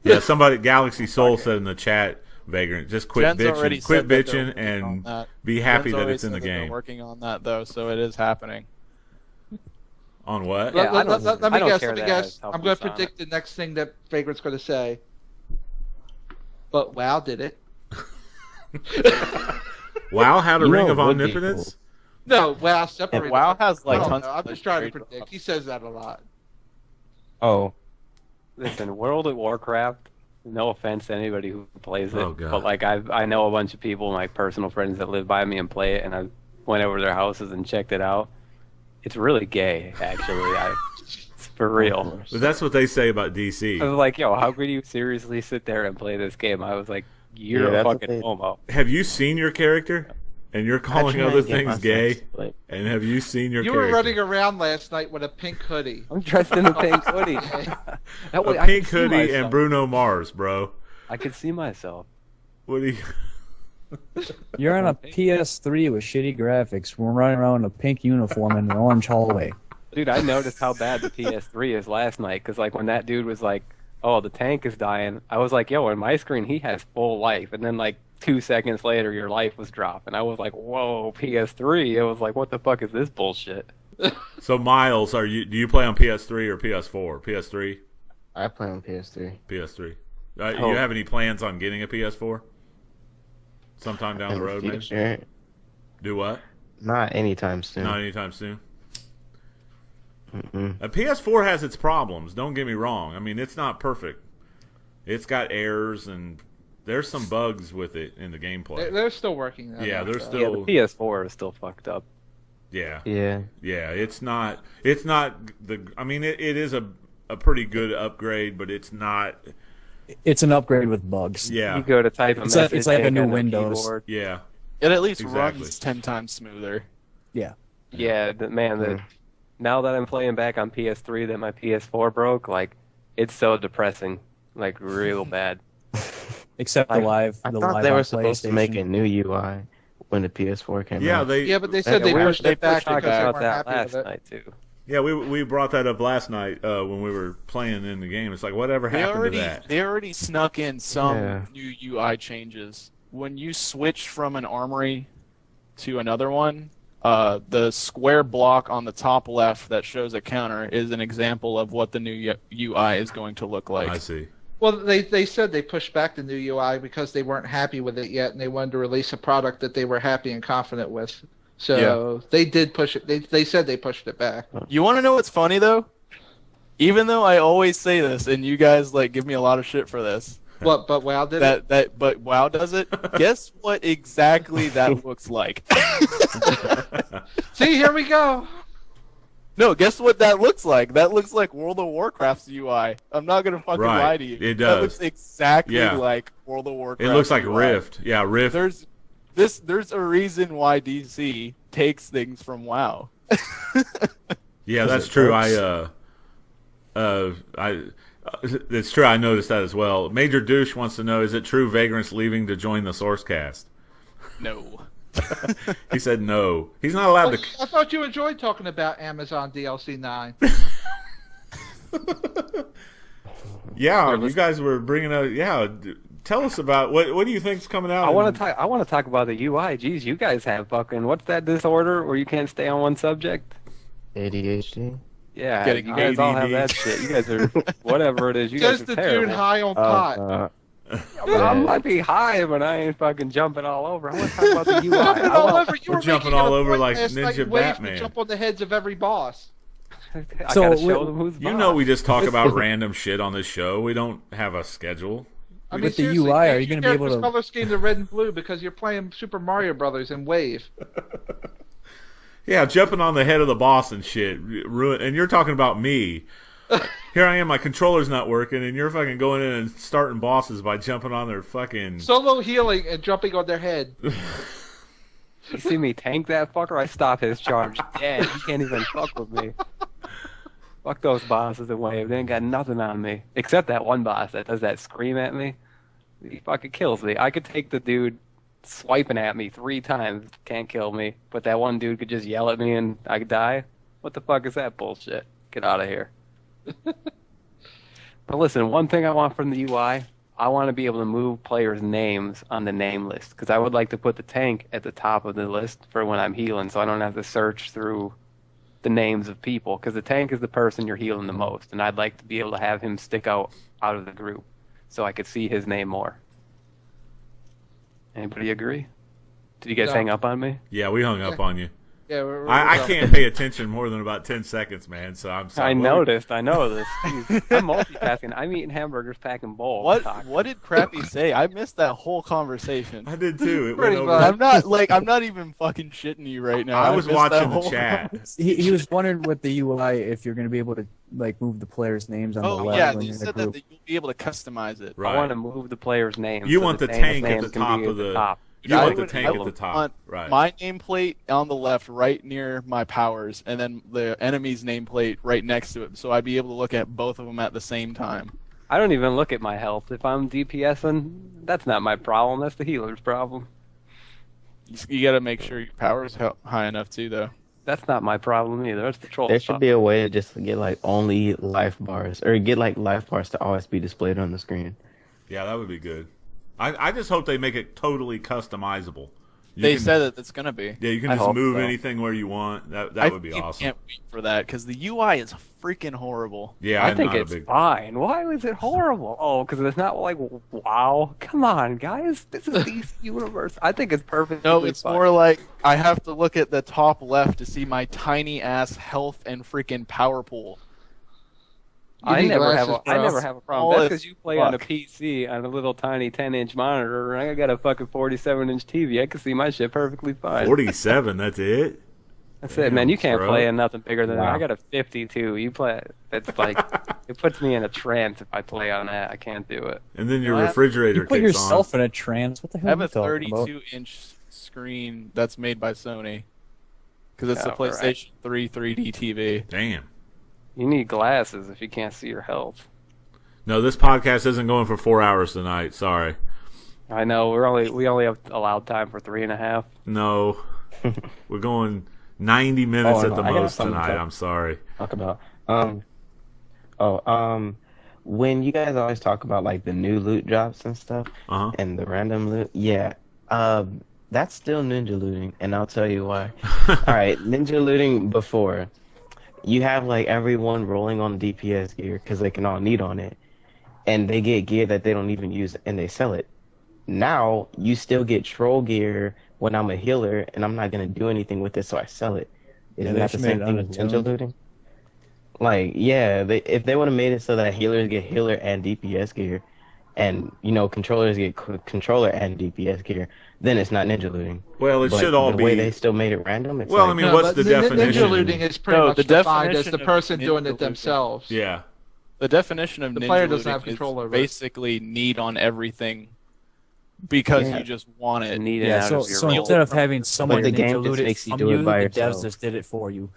Yeah, somebody, Galaxy Soul said in the chat, Vagrant, just quit Jen's already bitching, quit said that they're bitching, working and on that. be happy Jen's that already it's in the said that they're game. working on that though, so it is happening. On what? Yeah, I don't- Let I me don't guess. care Let me that it has guess. I'm going to toughness on predict the next thing that Vagrant's going to say. But WoW did it. WoW had a You ring know of it would be omnipotence? No, WoW separated. WoW has like I don't tons know, of I'm just trying to great predict. drops. He says that a lot. Oh, Listen, World of Warcraft. No offense to anybody who plays it, Oh, God. but like I know a bunch of people, like personal friends that live by me and play it, and I went over to their houses and checked it out. It's really gay, actually. It's for real. But that's what they say about I DC. was like, yo, how could you seriously sit there and play this game? I was like, you're Yeah, a that's what fucking they- homo. Have you seen your character? And you're I calling try other and get things my gay? sex, like, And have you seen your You character? were running around last night with a pink hoodie. I'm dressed in a pink hoodie. That way A I pink could see hoodie and myself. Bruno Mars, bro. I could see myself. What do you... You're on a PS3 with shitty graphics. We're running around in a pink uniform in an orange hallway. Dude, I noticed how bad the PS3 is last night, because like when that dude was like, oh, the tank is dying, I was like, yo, on my screen he has full life, and then like 2 seconds later your life was dropping. I was like, whoa, PS3. It was like, what the fuck is this bullshit? So, Miles, do you play on PS3 or PS4? PS3? I play on PS3. PS3. Oh. You have any plans on getting a PS4? Sometime down In the the road, maybe? future, Do what? not anytime soon. Not anytime soon. Mm-mm. A PS4 has its problems. Don't get me wrong. I mean, it's not perfect. It's got errors and there's some bugs with it in the gameplay. They're still working. That Yeah, out, they're though. still- Yeah, the PS4 is still fucked up. Yeah, Yeah. yeah. It's not the. I mean, it is a pretty good upgrade, but it's not. It's an upgrade with bugs. Yeah, You go to type a It's like- message, it's like a ain't new got no Windows. keyboard. yeah. It at least Exactly. runs 10 times smoother. Yeah. Yeah, now that I'm playing back on PS3 that my PS4 broke, like, it's so depressing. Like, real bad. Except the I- live. I the thought live they on were supposed to make PlayStation. a new UI when the PS4 came Yeah, out. they. Yeah, but they said they we pushed it back talked because they about weren't that happy last with it. night, too. Yeah, we brought that up last night when we were playing in the game. It's like, whatever happened to that? They already snuck in some Yeah. new UI changes. When you switch from an armory to another one, the square block on the top left that shows a counter is an example of what the new UI is going to look like. I see. Well, they said they pushed back the new UI because they weren't happy with it yet, and they wanted to release a product that they were happy and confident with. So they did push it. They said they pushed it back. You want to know what's funny though? Even though I always say this, and you guys like give me a lot of shit for this. What? But WoW did it. But WoW does it. Guess what exactly that looks like? See, here we go. No, guess what that looks like? That looks like World of Warcraft's UI. I'm not gonna fucking Right. lie to you. It That does. looks exactly Yeah. like World of Warcraft. It looks like UI. Rift. Yeah, Rift. There's a reason why DC takes things from WoW. Yeah, Is that's it true. perks? It's true. I noticed that as well. Major Douche wants to know: is it true Vagrant's leaving to join the Sourcecast? No. He said no. He's not allowed to. I thought you enjoyed talking about Amazon DLC 9. Yeah, you guys were bringing up. Yeah, tell us about what do you think's coming out? I want to talk about the UI. Jeez, you guys have fucking what's that disorder where you can't stay on one subject? ADHD. Yeah, Getting you guys all have ADD. that shit. You guys are whatever it is. You Just guys the are dude terrible. high on pot. Well, I might be high, but I ain't fucking jumping all over. I want to talk about the UI. Jumping I all want- over. You We're were jumping making it all a over point like last night Ninja in waves Batman. to jump on the heads of every boss. I So, gotta show with- them who's You boss. know, we just talk about random shit on this show. We don't have a schedule. I mean, With the seriously, UI, are change you gonna your be able character's to- color scheme to red and blue because you're playing Super Mario Brothers in Wave. Yeah, jumping on the head of the boss and shit. And you're talking about me. Here I am, my controller's not working, and you're fucking going in and starting bosses by jumping on their fucking... Solo healing and jumping on their head. You see me tank that fucker? I stop his charge dead. He can't even fuck with me. Fuck those bosses in Wave. They ain't got nothing on me. Except that one boss that does that scream at me. He fucking kills me. I could take the dude swiping at me 3 times. Can't kill me. But that one dude could just yell at me and I could die. What the fuck is that bullshit? Get out of here. But listen, one thing I want from the UI, I want to be able to move players' names on the name list. Because I would like to put the tank at the top of the list for when I'm healing, so I don't have to search through the names of people. Because the tank is the person you're healing the most, and I'd like to be able to have him stick out of the group so I could see his name more. Anybody agree? Did you guys No. hang up on me? Yeah, we hung up on you. Yeah, we're I can't pay attention more than about 10 seconds, man, so I'm sorry. I noticed. I know this. Jeez. I'm multitasking. I'm eating hamburgers, packing bowls. What did Crappy say? I missed that whole conversation. I did too. It Pretty went over. much. I'm not even fucking shitting you right now. I was missed that watching the whole chat. He was wondering with the UI if you're going to be able to like move the players' names on the Oh left yeah, when you you're in the said that group. you'll be able to customize it. Right. I want to move the player's name. You so want the player's tank at names the can top be of at the- top. You I want the would- tank I at the would top. want Right. My nameplate on the left, right near my powers, and then the enemy's nameplate right next to it, so I'd be able to look at both of them at the same time. I don't even look at my health. If I'm DPSing, that's not my problem. That's the healer's problem. You got to make sure your power's high enough too, though. That's not my problem either. That's the troll. There should be a way to just get like only life bars, or get like life bars to always be displayed on the screen. Yeah, that would be good. I just hope they make it totally customizable. You They can- said that it's gonna be. Yeah, you can I just hope move so. anything where you want. That I would be fucking awesome. Can't wait for that because the UI is freaking horrible. Yeah, I I'm think not it's a big. fine. Why is it horrible? Oh, because it's not like wow. Come on, guys. This is DC Universe. I think it's perfect. No, it's more like I have to look at the top left to see my tiny ass health and freaking power pool. I need never have glasses, a, I bro. never have a Oh, problem. That's it's because you play on a fuck. PC on a little tiny 10-inch monitor, and I got a fucking 47-inch TV. I can see my shit perfectly fine. 47. That's it. That's it, man. You can't bro. play on nothing bigger than that. Wow. I got a 52. You play. It's like it puts me in a trance if I play on that. I can't do it. And then your What? refrigerator You put kicks yourself in a trance. What the I hell have are a you talking about? 32-inch screen that's made by Sony because it's Yeah, a PlayStation 3 3D TV. on. Damn. You need glasses if you can't see your health. No, this podcast isn't going for 4 hours tonight. Sorry. I know we only have allowed time for 3.5. No, we're going 90 minutes Oh, at no, the I got most something to tonight. talk- I'm sorry. Talk about. When you guys always talk about like the new loot drops and stuff Uh huh. and the random loot, yeah, that's still ninja looting, and I'll tell you why. All right, ninja looting before, you have like everyone rolling on DPS gear because they can all need on it, and they get gear that they don't even use and they sell it. Now you still get troll gear when I'm a healer and I'm not gonna do anything with it, so I sell it. Isn't they that the should make same it thing as ninja unattuned. looting? Like, yeah, if they would have made it so that healers get healer and DPS gear, and controllers get controller and DPS gear, then it's not ninja looting. Well, it But should all the be. way they still made it random, it's Well, like, I mean, what's but the definition? Ninja looting is pretty No, much the defined as definition the of person ninja doing it looting- themselves. Yeah. The definition of The ninja player looting doesn't have is control over it. basically need on everything because Yeah. you just want it. Need it Yeah, out so, of your so role. instead of having someone the game ninja just loot it makes you from do it you, by the devs yourself. just did it for you.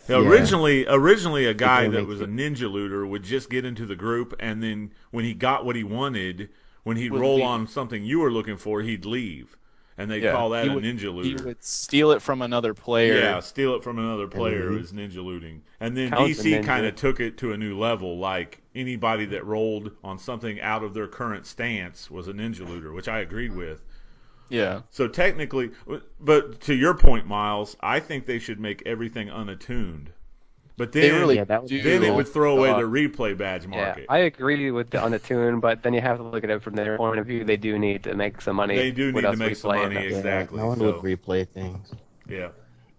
Now, Yeah. originally, a guy game that makes was a it- ninja looter would just get into the group, and then when he got what he wanted, when he'd Would roll leave. on something you were looking for, he'd leave, and they'd Yeah, call that he a would- ninja He looter. would steal it from another player. Yeah, steal it from another player leave. is ninja looting. And then Counts DC as ninja. kind of took it to a new level. Like anybody that rolled on something out of their current stance was a ninja looter, which I agreed with. Yeah. So technically, but to your point, Miles, I think they should make everything unattuned. But then, They really Yeah, that would do. be then it cool. would throw away Uh, the replay badge Yeah, market. I agree with the unatuned, but then you have to look at it from their point of view. They do need to make some money. They do with need to us make some replaying money. it. Yeah, Exactly, no one so- would replay things. Yeah.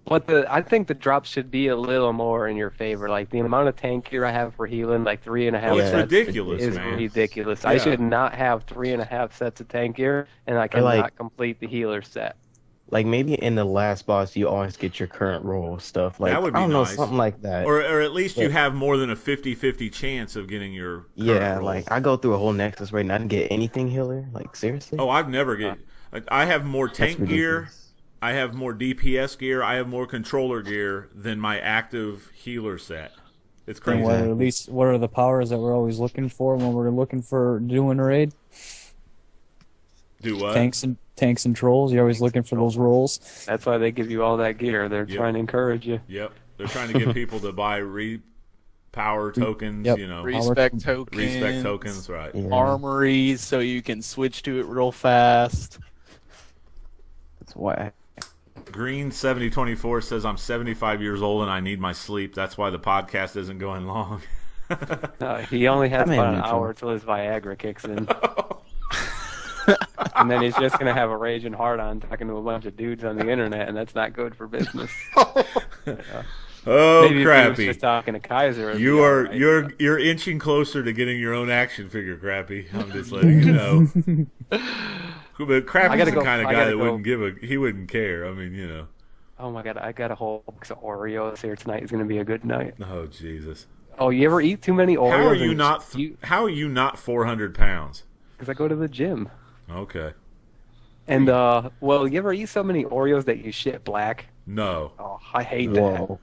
But I think the drops should be a little more in your favor. Like the amount of tank gear I have for healing, like 3.5 Oh, it's sets, ridiculous, is man. ridiculous. I Yeah. should not have 3.5 sets of tank gear, and I Or, cannot like- complete the healer set. Like maybe in the last boss, you always get your current role stuff. Like That would I be don't know, nice. something like that. Or at least you Yeah. have more than a 50-50 chance of getting your current Yeah, roll. like I go through a whole Nexus right now and get anything healer. Like seriously? Oh, I've never get. Like, I have more That's tank gear. ridiculous. I have more DPS gear. I have more controller gear than my active healer set. It's Then crazy. what are, at least, what are the powers that we're always looking for when we're looking for doing a raid? Do what? Tanks and trolls. You're always looking for those rolls. That's why they give you all that gear. They're Yep. trying to encourage you. Yep. They're trying to get people to buy power tokens. Yep. You know, Respect tokens. respect tokens. Right. Yeah. Armories, so you can switch to it real fast. That's why. Green 7024 says I'm 75 years old and I need my sleep. That's why the podcast isn't going long. He only has That man about an needs hour till his Viagra kicks in. And then he's just going to have a raging hard on talking to a bunch of dudes on the internet, and that's not good for business. Oh, Maybe if he was Crappy. just talking to Kaiser. it'd You be are alright. you're inching closer to getting your own action figure, Crappy. I'm just letting you know. But Crappy's I gotta the go- kind of I guy gotta that go. wouldn't he wouldn't care. I mean, you know. Oh my god, I got a whole box of Oreos here tonight. It's going to be a good night. Oh Jesus. Oh, you ever eat too many Oreos? How are you and not? How are you not 400 pounds? Because I go to the gym. Okay. And, well, you ever eat so many Oreos that you shit black? No. Oh, I hate that. Whoa.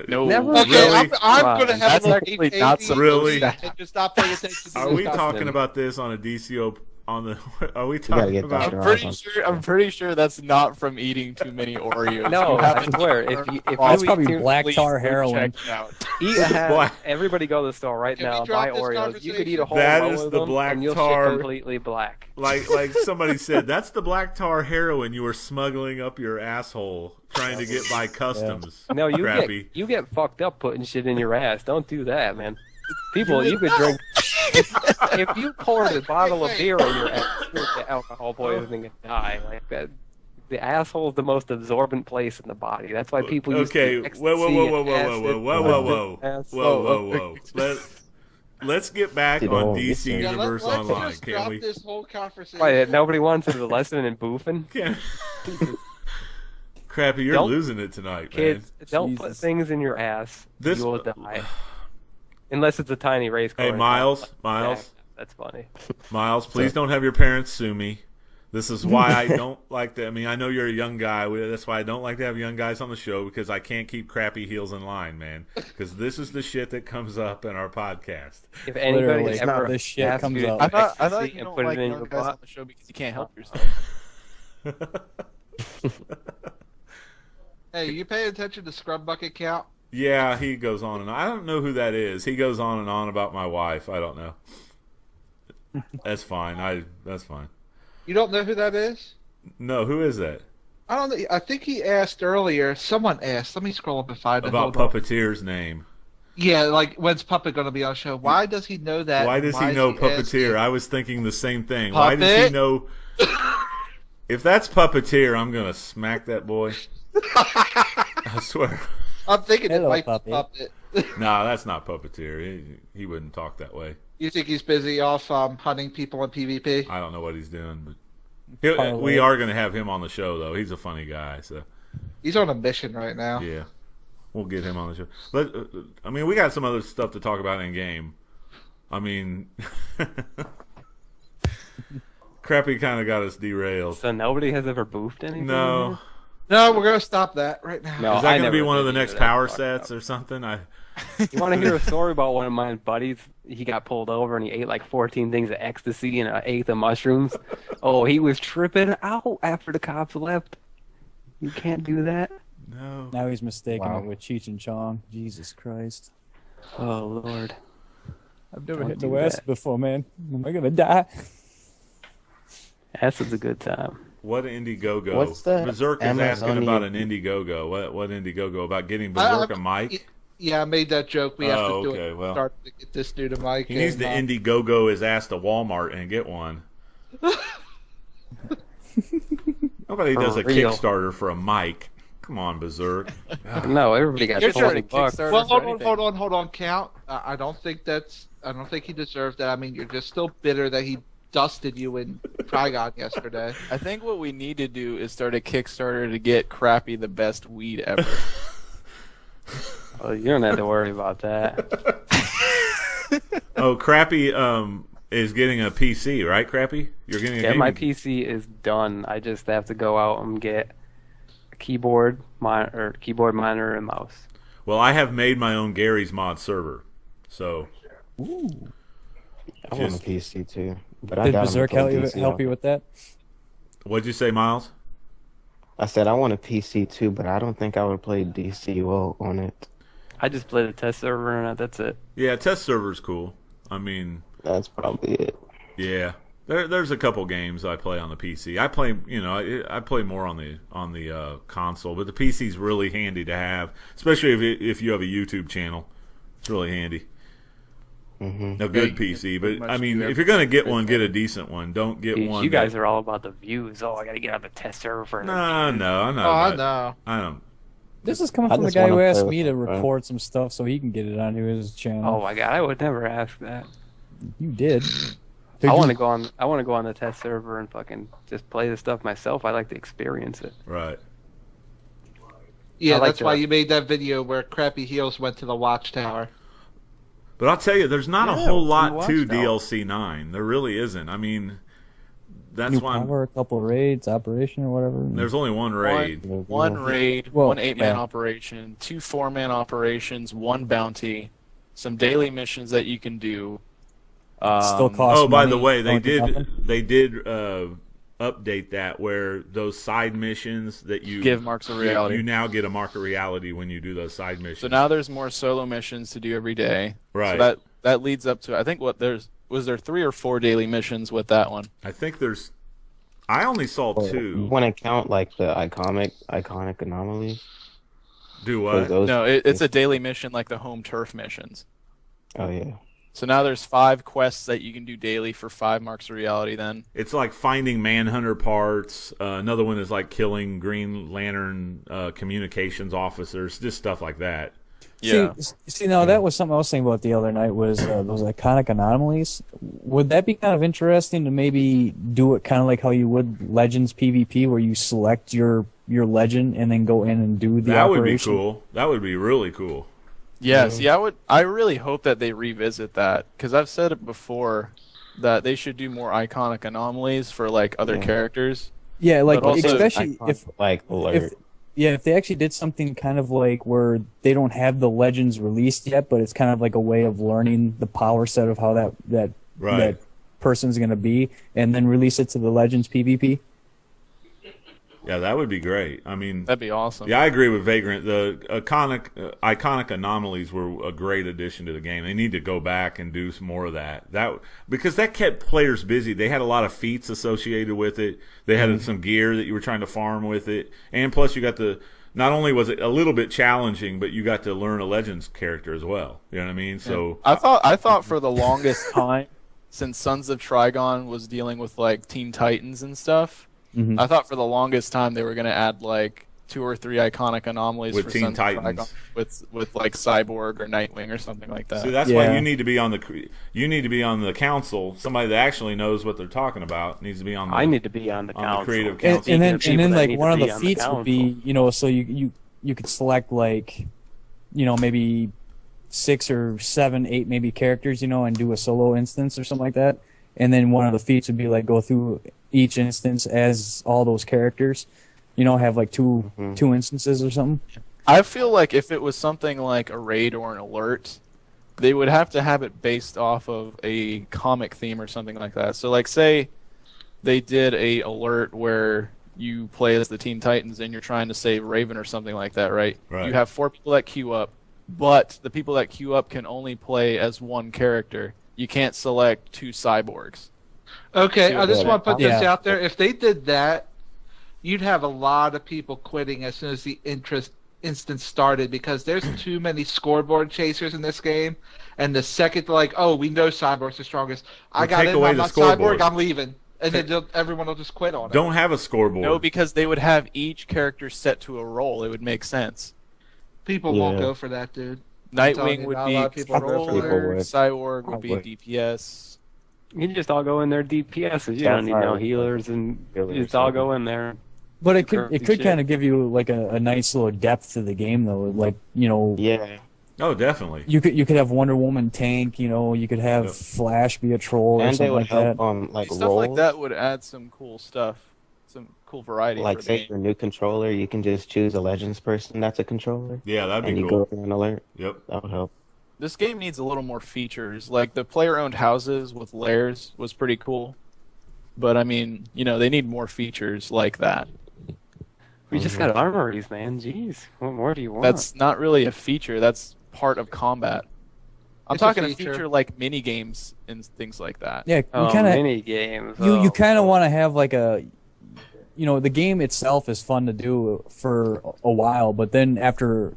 No. Never- Okay, Really? I'm going to have That's a little actually AKB not some- Really? and just not pay attention to Are this we stuff. talking about this on a DCO on the? Are we gotta talking get about? Dr. I'm pretty sure that's not from eating too many Oreos. No, You I haven't swear. If you That's eat probably too- black Please tar go heroin. check it out. eat a half, Black- everybody go to the store right Can we now, drop buy this Oreos. You could eat a conversation? whole That roll is of the them, black and you'll tar- shit completely black. Like somebody said, that's the black tar heroin you were smuggling up your asshole, trying to get by customs. No, Crappy. you get fucked up putting shit in your ass. Don't do that, man. People, you could drink. If you poured a bottle of beer in your ass, you'll get alcohol poisoning and die. Like that. The asshole is the most absorbent place in the body. That's why people use Okay, whoa, whoa, whoa, whoa, whoa, whoa, whoa, whoa, whoa, whoa. Let's get back Dude, on oh, DC yeah, Yeah, Universe let's Online, just can drop we? this whole conversation. Why, nobody wants the lesson in boofing? Can... Crappy, you're Don't- losing it tonight, Kids, don't put Jesus. things in your ass. This- You will die. Unless it's a tiny race car. Hey, Miles, Yeah, that's funny. Miles, please don't have your parents sue me. This is why I don't like to. I mean, I know you're a young guy. That's why I don't like to have young guys on the show, because I can't keep Crappy heels in line, man. Because this is the shit that comes up in our podcast. If anybody Literally, ever this shit asks comes you to up. do I thought ecstasy you and don't put like it in young your guys on butt, the show because you can't help yourself. Hey, you pay attention to Scrub Bucket count? Yeah, he goes on and on. I don't know who that is. He goes on and on about my wife. I don't know. That's fine. That's fine. You don't know who that is? No, who is that? I don't know. I think he asked earlier. Someone asked. Let me scroll up and find it. About Hold on. Puppeteer's name. Yeah, like when's Puppet going to be on the show? Why does he know that? Why does he know is Puppeteer? asking? I was thinking the same thing. Why does he Puppet? know? If that's Puppeteer, I'm gonna smack that boy. I swear. I'm thinking it Hello, might Puppet. be Puppet. No, that's not puppeteer. He wouldn't talk that way. You think he's busy off hunting people in PvP? I don't know what he's doing, but we are going to have him on the show, though. He's a funny guy, so He's on a mission right now. yeah, we'll get him on the show. But I mean, we got some other stuff to talk about in game. I mean, Crappy kind of got us derailed. So nobody has ever boofed anything? No, No, we're gonna stop that right now. No, is that I going to be never one of the did next either. power That's sets or something? You want to hear a story about one of my buddies? He got pulled over and he ate like 14 things of ecstasy and an eighth of mushrooms. Oh, he was tripping out after the cops left. You can't do that. No. Now he's mistaken Wow. it with Cheech and Chong. Jesus Christ. Oh, Lord. I've never Don't hit do no acid that. before, man. Am I gonna die? Acid's a good time. What Indiegogo? What's the Berserk is asking Amazonian- about an Indiegogo. What Indiegogo? About getting Berserk a mic? Yeah, I made that joke. We have Oh, to do okay, it. well. Start to get this dude a mic. He needs to Indiegogo his ass to Walmart and get one. Nobody does a real. Kickstarter for a mic. Come on, Berserk. No, everybody got You're trying to 20 bucks. Kickstarter Well, for hold anything. on, Count. I don't think he deserved that. I mean, you're just still bitter that he dusted you in Trigon yesterday. I think what we need to do is start a Kickstarter to get Crappy the best weed ever. Oh, you don't have to worry about that. Oh, Crappy is getting a PC, right, Crappy? You're getting a Yeah, my gaming- PC is done. I just have to go out and get a keyboard monitor, and mouse. Well, I have made my own Gary's Mod server. So, I want Just- a PC too, but I Did got Berserk help you with that? what'd you say, Miles? I said I want a PC too, but I don't think I would play DCUO on it. I just played a test server and that's it. Yeah, test server's cool. I mean, That's probably it. yeah. There's a couple games I play on the PC. I play, I play more on the console, but the PC's really handy to have, especially if you have a YouTube channel. It's really handy. Hmm A good you can PC, pretty but much I mean, do if you're gonna get everything. one, get a decent one. Don't get Jeez, one. you guys are all about the views. Oh, I got to get on the test server for No, I'm not. Oh, I about- know. I don't. This is coming I from the just guy wanna who play asked with me to my friend. record some stuff so he can get it onto his channel. Oh my god, I would never ask that. You did. I want to go on. I want to go on the test server and fucking just play the stuff myself. I like to experience it. Right. Yeah, I like that's why that. you made that video where Crappy Heels went to the Watchtower. But I'll tell you, there's not a Yeah, whole we lot watched to that. DLC 9. There really isn't. I mean, that's New why power, a couple raids, operation or whatever. there's only one raid. One raid, Well, one 8-man yeah. operation, 2 4-man operations, 1 bounty, some daily missions that you can do. Still costs Oh, by money, the way, they don't do nothing. did update that where those side missions that you Give marks of reality. You now get a mark of reality when you do those side missions. So now there's more solo missions to do every day. Right. So that leads up to, I think, was there 3 or 4 daily missions with that one? I think there's. I only saw You 2. want to count like the iconic anomalies? Do 'Cause what? those- No, it's a daily mission like the home turf missions. Oh yeah. So now there's 5 quests that you can do daily for 5 marks of reality then. It's like finding Manhunter parts. Another one is like killing Green Lantern communications officers. Just stuff like that. Yeah. See, now that was something I was thinking about the other night was those iconic anomalies. Would that be kind of interesting to maybe do it kind of like how you would Legends PvP, where you select your legend and then go in and do the That would be operation? cool. That would be really cool. Yeah, see, I really hope that they revisit that, because I've said it before that they should do more iconic anomalies for like other Yeah. characters. Yeah, like But also- especially if Like alert. if they actually did something kind of like where they don't have the legends released yet, but it's kind of like a way of learning the power set of how that Right. person's going to be, and then release it to the Legends PvP. Yeah, that would be great. I mean, That'd be awesome. yeah, I agree with Vagrant. The iconic anomalies were a great addition to the game. They need to go back and do some more of that. Because that kept players busy. They had a lot of feats associated with it. They had some gear that you were trying to farm with it, and plus you got not only was it a little bit challenging, but you got to learn a Legends character as well. You know what I mean? So I thought for the longest time, since Sons of Trigon was dealing with like Teen Titans and stuff, Mhm. I thought for the longest time they were gonna add like 2 or 3 iconic anomalies With for Teen Sunset Titans. Icon with like Cyborg or Nightwing or something like that. See, that's Yeah. why you need to be on the council. Somebody that actually knows what they're talking about needs to be on. I need to be on the on the council. creative And, council. and then, People and then that like need one to of be the on the feats would be, so you could select like, maybe 6 or 7, 8 maybe characters, and do a solo instance or something like that. And then one of the feats would be like go through each instance as all those characters, have like two instances or something. I feel like if it was something like a raid or an alert, they would have to have it based off of a comic theme or something like that. So like say they did a alert where you play as the Teen Titans and you're trying to save Raven or something like that, right? Right. You have 4 people that queue up, but the people that queue up can only play as one character. You can't select 2 cyborgs. Okay, I just want to put this Yeah. out there. If they did that, you'd have a lot of people quitting as soon as the instance started because there's too many scoreboard chasers in this game. And the second they're like, oh, we know Cyborg's the strongest. I Well, got take it. away I'm the not scoreboard. Cyborg. I'm leaving. And then everyone will just quit on it. Don't have a scoreboard. No, because they would have each character set to a role. It would make sense. People won't Yeah. go for that, dude. I'm telling Nightwing you, would not a be lot of people go for that. controller, would. Cyborg would be Probably. DPS. You can just all go in there DPSs. You That's don't need no right. healers, and Healers, you just all yeah. go in there. But it Curvy could shit. kind of give you like a nice little depth to the game though. Like, Yeah. Oh, definitely. you could have Wonder Woman tank, you could have Yep. Flash be a troll or And they something would like help that. on like Stuff roles. like that would add some cool stuff, some cool variety. Like for the say game. your new controller, you can just choose a Legends person that's a controller, Yeah, that'd and be you cool. go for an alert. Yep. That would help. This game needs a little more features. Like the player-owned houses with lairs was pretty cool, but I mean, they need more features like that. We just got armories, man. Jeez, what more do you want? That's not really a feature. That's part of combat. I'm It's a talking a feature. feature like mini games and things like that. Yeah, oh, you kind of mini games. you kind of want to have like the game itself is fun to do for a while, but then after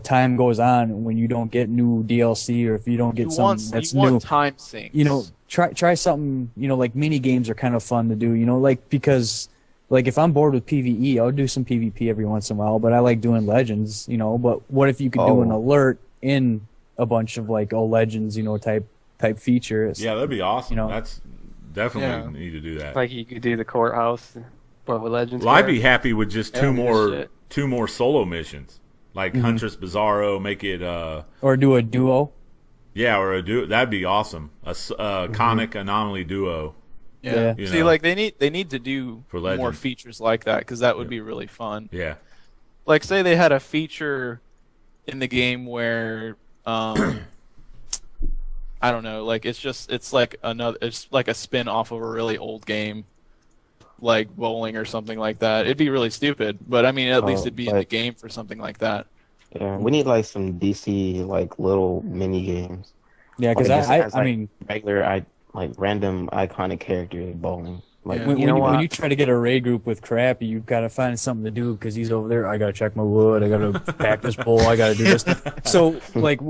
time goes on, when you don't get new DLC or if you don't get something that's you want new, time sinks. try something. Like mini games are kind of fun to do. Because like if I'm bored with PvE, I'll do some PvP every once in a while. But I like doing Legends. But what if you could do an alert in a bunch of like Legends, type features? Yeah, that'd be awesome. You know. That's definitely need to do that. like you could do the courthouse, but with Legends. Well, I'd be cards. happy with just Yeah, two shit. more solo missions, like Huntress Bizarro. Make it Or do a duo. or a duo. That'd be awesome. A conic anomaly duo. Yeah. You See, know. like they need to do For more Legend. features like that because that would be really fun. Yeah. Like say they had a feature in the game where I don't know, like it's like a spin off of a really old game, like bowling or something like that. It'd be really stupid, but I mean at least it'd be in the like- game for something like that. Yeah, we need like some DC like little mini games. Yeah, because Like, just I as, like, mean, regular like random iconic characters bowling. Like Yeah. when, You know when what? you try to get a raid group with Crappy, you've got to find something to do because he's over there. I got to check my wood. I got to pack this bowl. I got to do this. So, like,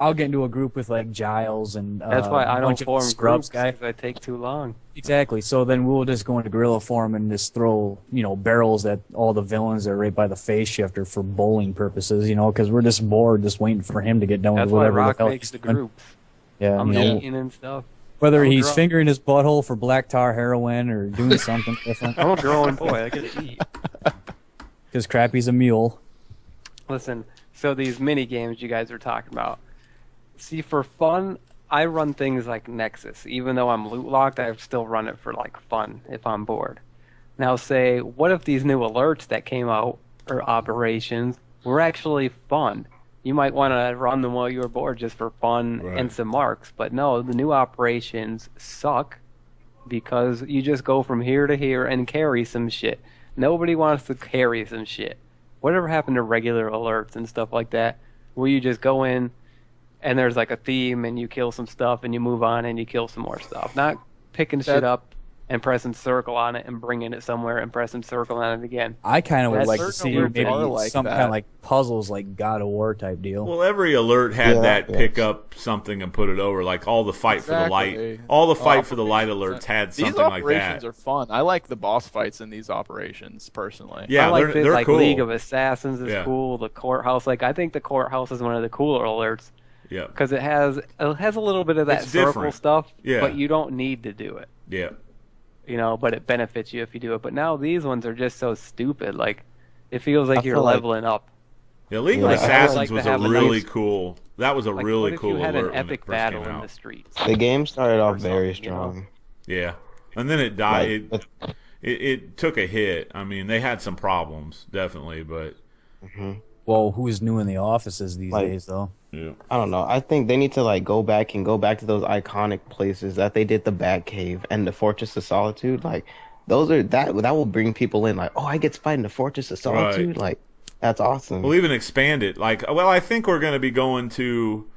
I'll get into a group with, like, Giles and That's why I a don't bunch of form Scrubs groups guy. because I take too long. Exactly. So then we'll just go into guerrilla form and just throw, barrels at all the villains that are right by the phase shifter for bowling purposes, because we're just bored just waiting for him to get done That's with why whatever Rock the hell makes he's the doing. group. Yeah, I'm you know, eating and stuff. whether I'm he's drunk. fingering his butthole for black tar heroin or doing something different. I'm a growing boy. I get to eat. Because Crappy's a mule. Listen, so these mini games you guys are talking about. See, for fun, I run things like Nexus. Even though I'm loot locked, I still run it for like fun if I'm bored. Now, say, what if these new alerts that came out or operations were actually fun? You might want to run them while you were bored just for fun Right. and some marks. But no, the new operations suck because you just go from here to here and carry some shit. Nobody wants to carry some shit. Whatever happened to regular alerts and stuff like that, where you just go in and there's like a theme and you kill some stuff and you move on and you kill some more stuff. Not picking shit up and pressing circle on it and bringing it somewhere and pressing circle on it again. I kind of would That's like to certain see alerts maybe are like some that. kind of like puzzles, like God of War type deal. Well, every alert had Yeah, that yes. pick up something and put it over, like all the fight for the light. Exactly. All the fight for the light Operations. alerts had These something like operations that. are fun. I like the boss fights in these operations personally. Yeah, I like they're like cool. League of Assassins is Yeah. cool. The courthouse, like I think the courthouse is one of the cooler alerts Yeah, because it has a little bit of that It's circle different. stuff, Yeah. but you don't need to do it. yeah. But it benefits you if you do it. But now these ones are just so stupid. Like, it feels like I you're feel like- leveling up. Yeah, League Yeah, of I would Assassins like to was have a a really nice- cool. That was a Like, really what if cool you had alert an when it epic first battle came in out. the streets? The game started off Or very something, you know? strong. Yeah, and then it died. Like, It took a hit. I mean, they had some problems, definitely, but Well, who's new in the offices these Like- days, though? yeah. I don't know. I think they need to like go back to those iconic places that they did the Batcave and the Fortress of Solitude. Like those are that will bring people in. Like, oh, I get to fight in the Fortress of Solitude. Right. Like that's awesome. We'll even expand it. Like, well, I think we're going to be going to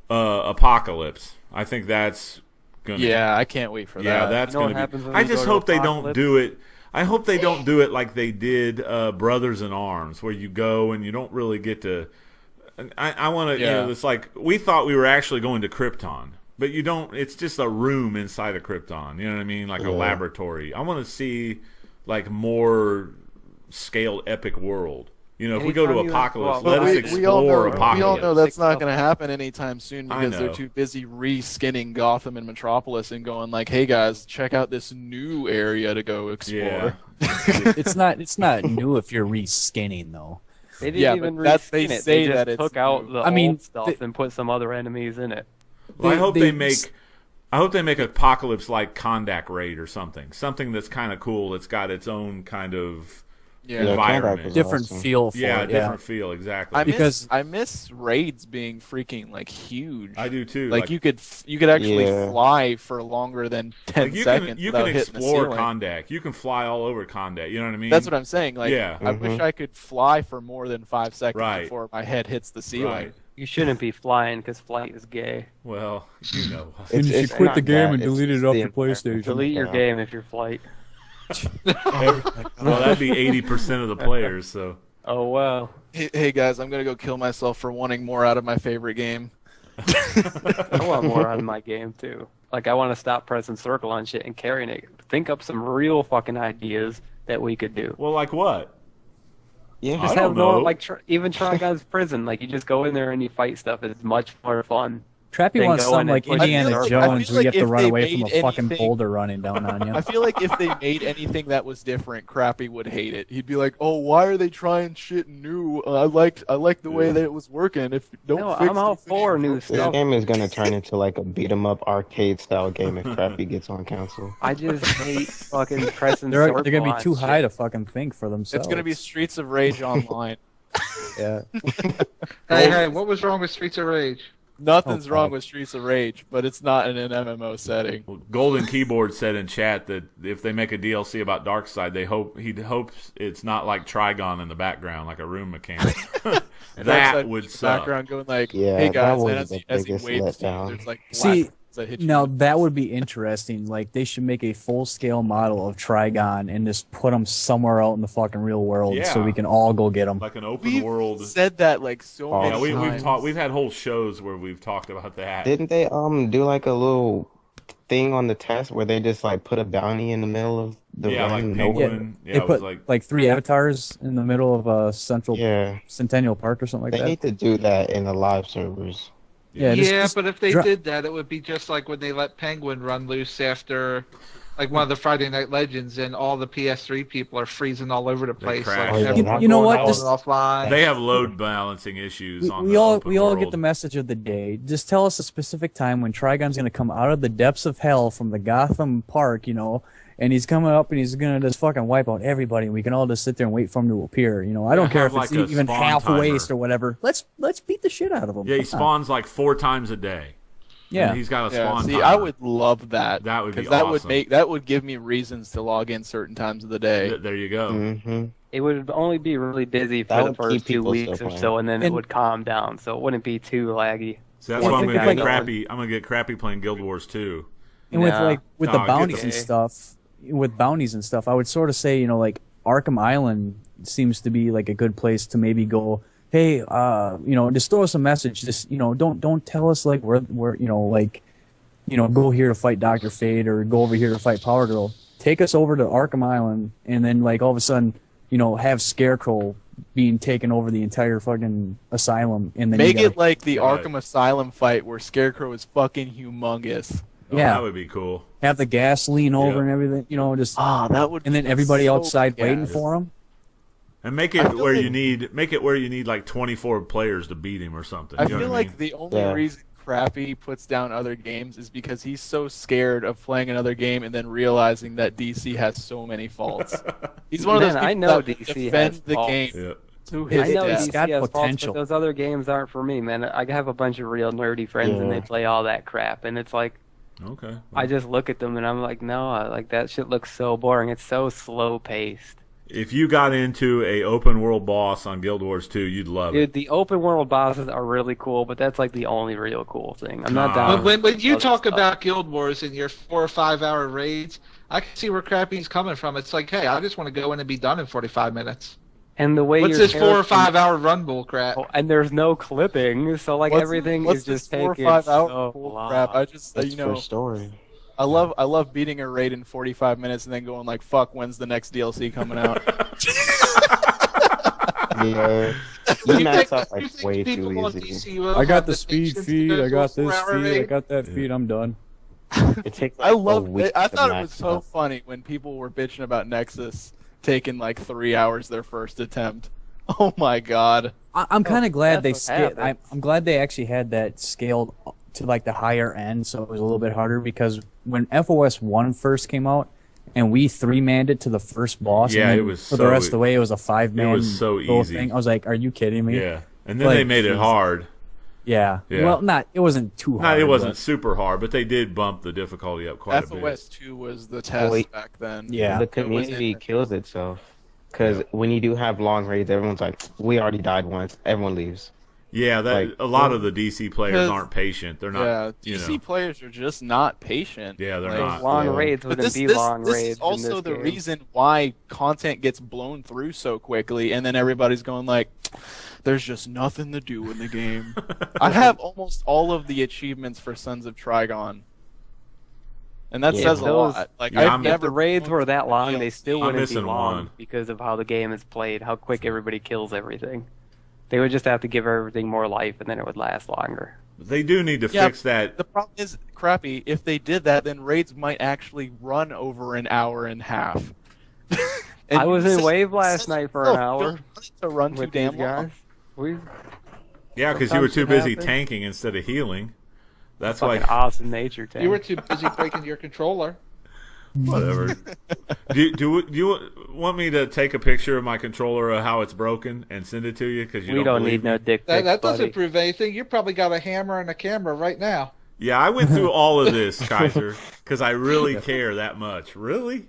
Apocalypse. I think that's going to. Yeah, I can't wait for Yeah, that. that's You know going what to happens be. when I you just go to hope they don't Apocalypse? do it. I hope they don't do it like they did Brothers in Arms, where you go and you don't really get to. I want to. Yeah. It's like we thought we were actually going to Krypton, but you don't. It's just a room inside of Krypton. You know what I mean? Like a Yeah. laboratory. I want to see like more scaled, epic world. If we go to Anytime you have- Apocalypse, well, let us we- explore we all know, Apocalypse. we all know that's not Stuff. going to happen anytime soon I because they're know. too busy re-skinning Gotham and Metropolis and going like, "Hey guys, check out this new area to go explore." Yeah. It's not new if you're reskinning though. They didn't Yeah, even but that's- they reskin it. say They just that it's took out new. the I mean, old stuff and put some other enemies in it. Well, I hope they they- make Apocalypse like Kondak Raid or something that's kind of cool. It's got its own kind of Yeah. Yeah, environment. Kondak was Different awesome. feel for Yeah, it. different feel exactly. I miss raids being freaking like huge. I do too. Like you could actually Yeah. fly for longer than 10 like, you seconds can without hitting the explore ceiling. Kondak. You can fly all over Kondak. You know what I mean? That's what I'm saying. Like, Yeah. I wish I could fly for more than 5 seconds Right. before my head hits the ceiling. Right. You shouldn't be flying because flight is gay. Well, you know. It's not that, it's the environment. Delete your Yeah. game if you're flight. Well, that'd be 80% of the players. So Oh wow. Hey guys, I'm gonna go kill myself for wanting more out of my favorite game. I want more out of my game too. Like I want to stop pressing circle on shit and carrying it. Think up some real fucking ideas that we could do. well, like what? Yeah. I Just don't have no know. like even Trigon's prison. Like you just go in there and you fight stuff. It's much more fun. Trappy Then wants go in something like and push Indiana it. Jones, I where feel you have like to if run they away from a made fucking anything- boulder running down on you. I feel like if they made anything that was different, Crappy would hate it. He'd be like, "Oh, why are they trying shit new? I liked the way that it was working. If don't No, fix I'm all anything for new This stuff. game is gonna turn into like a beat 'em up arcade style game if Crappy gets on console. I just hate fucking pressing They're circle gonna be on too shit. high to fucking think for themselves. It's gonna be Streets of Rage Online. Yeah. Hey, what was wrong with Streets of Rage? Nothing's Oh, wrong God. with Streets of Rage, but it's not in an MMO setting. Well, Golden Keyboard said in chat that if they make a DLC about Darkseid, he hopes it's not like Trigon in the background, like a room mechanic. that Darkseid would in the suck. background going like, Yeah, "Hey that guys," was and as the he biggest waves to you, letdown. there's like See, black that hit you. Now that would be interesting. Like they should make a full-scale model of Trigon and just put them somewhere out in the fucking real world, so Yeah. we can all go get them. Like an open We've world. said that like so Oh, many Yeah, times. we've had whole shows where we've talked about that. Didn't they do like a little thing on the test where they just like put a bounty in the middle of the Yeah, like random Penguin. Yeah, they it was put like 3 avatars in the middle of a central Yeah, Centennial Park or something like they that. need to do that in the live servers. Yeah, just But if they dra- did that, it would be just like when they let Penguin run loose after, like one of the Friday Night Legends, and all the PS3 people are freezing all over the place. crash. Like, You- everyone you know going what? out Just- and offline. they have load balancing issues on we the all open we all world. get the message of the day. Just tell us a specific time when Trigon's going to come out of the depths of hell from the Gotham Park, and he's coming up and he's going to just fucking wipe out everybody. And we can all just sit there and wait for him to appear. I don't care have if it's like a even spawn half timer. waste or whatever. Let's beat the shit out of him. Yeah, he Come on. spawns like 4 times a day. Yeah. And he's got a Yeah, spawn see, timer. I would love that. That would be 'cause that awesome. that would give me reasons to log in certain times of the day. There you go. Hmm. It would only be really busy That for the would first keep 2 people weeks still or playing. so, and then it And- would calm down, so it wouldn't be too laggy. So that's Well, why I'm think gonna of, get like- crappy. I'm gonna get crappy playing Guild Wars 2. And with Nah. with No, the I get bounties the- and stuff, with bounties and stuff, I would sort of say, you know, like Arkham Island seems to be like a good place to maybe go. Hey, you know, just throw us a message. Just, you know, don't tell us like we're you know, like, you know, go here to fight Dr. Fate or go over here to fight Power Girl. Take us over to Arkham Island, and then like all of a sudden, you know, have Scarecrow being taken over the entire fucking asylum, and then Make it like the Arkham Asylum fight where Scarecrow is fucking humongous. Oh, Yeah. that would be cool. have the gas lean over Yeah. and everything, you know, just That would. and then be everybody so outside waiting gas. for him. And make I it feel where like- you need like 24 players to beat him or something. I You know feel what like mean? the only Yeah. reason Crappy puts down other games is because he's so scared of playing another game and then realizing that DC has so many faults. He's one of those Man, people I know that DC defend has the faults. game Yeah. to I his know death. He's DC got has faults, potential. but those other games aren't for me, man. I have a bunch of real nerdy friends, and Yeah. they play all that crap, and it's like Okay. I just look at them and I'm like, no, like that shit looks so boring. It's so slow paced. If you got into a open world boss on Guild Wars 2, you'd love it. Dude, the open world bosses are really cool, but that's like the only real cool thing. I'm not Nah. down. When you other talk stuff. about Guild Wars and your 4 or 5 hour raids, I can see where Crappy's coming from. It's like, hey, I just want to go in and be done in 45 minutes. And the way What's your this 4 or character- 5 hour run bull crap? Oh, and there's no clipping, so like everything what's is just this 4 or taking 5 hour so bull long. crap? I just That's you know for story. I love beating a raid in 45 minutes and then going like, fuck, when's the next DLC coming out? Yeah, you You max think- out you like think way people too on easy. DCUO I have got the speed patience to feed. go I got through a this 4 hour feed. I raid? got that Yeah. feed. I'm done. It takes I like a love week it. I to thought it was max so out. funny when people were bitching about Nexus taking like 3 hours their first attempt. Oh my god. I'm kind of glad that's they what scaled. happens. I'm glad they actually had that scaled to like the higher end, so it was a little bit harder. Because when FOS 1 first came out, and we 3-manned it to the first boss, Yeah, and then it was for the so rest of e- the way it was a 5-man. it was so whole easy. Thing. I was like, "Are you kidding me?" Yeah. And then Like, they made it geez. hard. Yeah. Yeah. Well, it wasn't too No, hard. it wasn't but- super hard, but they did bump the difficulty up quite a bit. FOS 2 was the test Wait. back then. Yeah. The It was community in- kills itself because when you do have long raids, everyone's like, "We already died once." Everyone leaves. Yeah, that Like- a lot of the DC players Because- aren't patient. They're not. Yeah, you DC know. players are just not patient. Yeah, they're Like, not. Long Yeah. raids But wouldn't this, be this, long this raids. is also in this the game. reason why content gets blown through so quickly, and then everybody's going like, "There's just nothing to do in the game." I have almost all of the achievements for Sons of Trigon, and that Yeah, says a those- lot. Like Yeah, I've I'm- If never the raids were that long, they still I'm wouldn't be missing long one. because of how the game is played, how quick everybody kills everything. They would just have to give everything more life, and then it would last longer. They do need to Yeah, fix that. The problem is, crappy. If they did that, then raids might actually run over an hour and a half. And I was in since- Wave last since night for people an hour don't want it to run too with damn these long. guys. We Yeah, because you were sometimes too it busy happens. tanking instead of healing. That's fucking why. awesome nature tank. You were too busy breaking your controller. Whatever. do you want me to take a picture of my controller of how it's broken and send it to you? Because you we don't believe need no me? dick That, pics, that buddy. doesn't prove anything. You probably got a hammer and a camera right now. Yeah, I went through all of this, Kaiser, because I really care that much. Really?